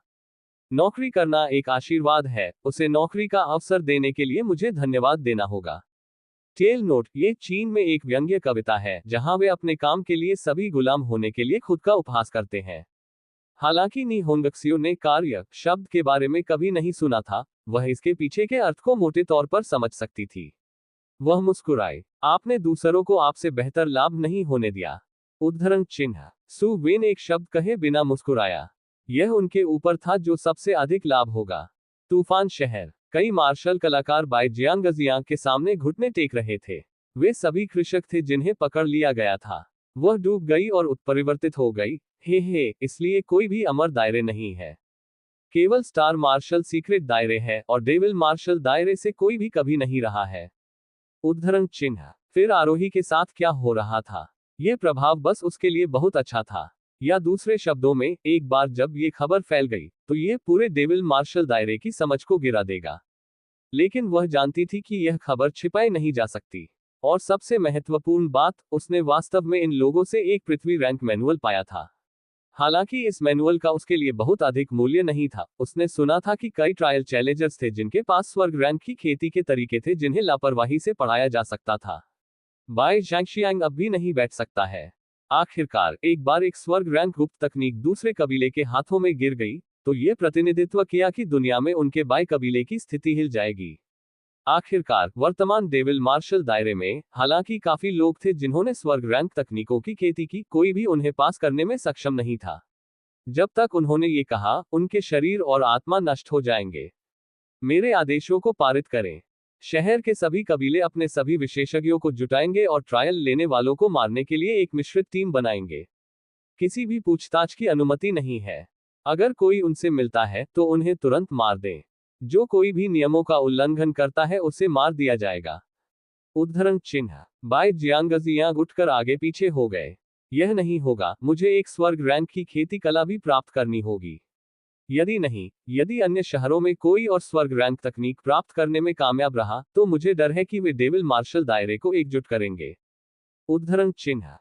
नौकरी करना एक आशीर्वाद है, उसे नौकरी का अवसर देने के लिए मुझे धन्यवाद देना होगा। टेल नोट, ये चीन में एक व्यंग्य कविता है, जहां वे अपने काम के लिए सभी गुलाम होने के लिए खुद का उपहास करते हैं। हालांकि नी होंगक्सियो ने कार्य शब्द के बारे में कभी नहीं सुना था, वह इसके पीछे के अर्थ को मोटे तौर पर समझ सकती थी। वह मुस्कुराई। आपने दूसरों को आपसे बेहतर लाभ नहीं होने दिया। उद्धरण चिन्ह। सु वेन एक शब्द कहे बिना मुस्कुराया। यह उनके ऊपर था जो सबसे अधिक लाभ होगा। तूफान शहर। कई मार्शल कलाकार बाई जियांगजियांग के सामने घुटने टेक रहे थे। वे सभी कृषक थे जिन्हें पकड़ लिया गया था। वह डूब गई और उत्परिवर्तित हो गई। हे, इसलिए कोई भी अमर दायरे नहीं है। केवल स्टार मार्शल सीक्रेट दायरे है और डेविल मार्शल दायरे से कोई भी कभी नहीं रहा है। उद्धरण चिन्ह। फिर आरोही के साथ क्या हो रहा था? यह प्रभाव बस उसके लिए बहुत अच्छा था। या दूसरे शब्दों में, एक बार जब ये खबर फैल गई, तो यह पूरे डेविल मार्शल दायरे की समझ को गिरा देगा। लेकिन वह जानती थी कि यह खबर छिपाई नहीं जा सकती। और सबसे महत्वपूर्ण बात, उसने वास्तव में इन लोगों से एक पृथ्वी रैंक मैनुअल पाया था। हालांकि इस मैनुअल का उसके लिए बहुत अधिक मूल्य नहीं था। उसने सुना था कि कई ट्रायल चैलेंजर्स थे जिनके पास स्वर्ग रैंक की खेती के तरीके थे जिन्हें लापरवाही से पढ़ाया जा सकता था। बाई झांगशियांग अब भी नहीं बैठ सकता है। आखिरकार एक बार एक स्वर्ग रैंक गुप्त तकनीक दूसरे कबीले के हाथों में गिर गई, तो यह प्रतिनिधित्व किया कि दुनिया में उनके बाई कबीले की स्थिति हिल जाएगी। आखिरकार वर्तमान डेविल मार्शल दायरे में, हालांकि काफी लोग थे जिन्होंने स्वर्ग रैंक तकनीकों की खेती की, कोई भी उन्हें पास करने में सक्षम नहीं था। जब तक उन्होंने ये कहा, उनके शरीर और आत्मा नष्ट हो जाएंगे। मेरे आदेशों को पारित करें। शहर के सभी कबीले अपने सभी विशेषज्ञों को जुटाएंगे और ट्रायल लेने वालों को मारने के लिए एक मिश्रित टीम बनाएंगे। किसी भी पूछताछ की अनुमति नहीं है। अगर कोई उनसे मिलता है तो उन्हें तुरंत मार दें। जो कोई भी नियमों का उल्लंघन करता है उसे मार दिया जाएगा। उद्धरण चिन्ह। बाई जियांगजियांग उठकर आगे पीछे हो गए। यह नहीं होगा, मुझे एक स्वर्ग रैंक की खेती कला भी प्राप्त करनी होगी। यदि नहीं, यदि अन्य शहरों में कोई और स्वर्ग रैंक तकनीक प्राप्त करने में कामयाब रहा, तो मुझे डर है कि वे डेविल मार्शल दायरे को एकजुट करेंगे। उद्धरण चिन्ह।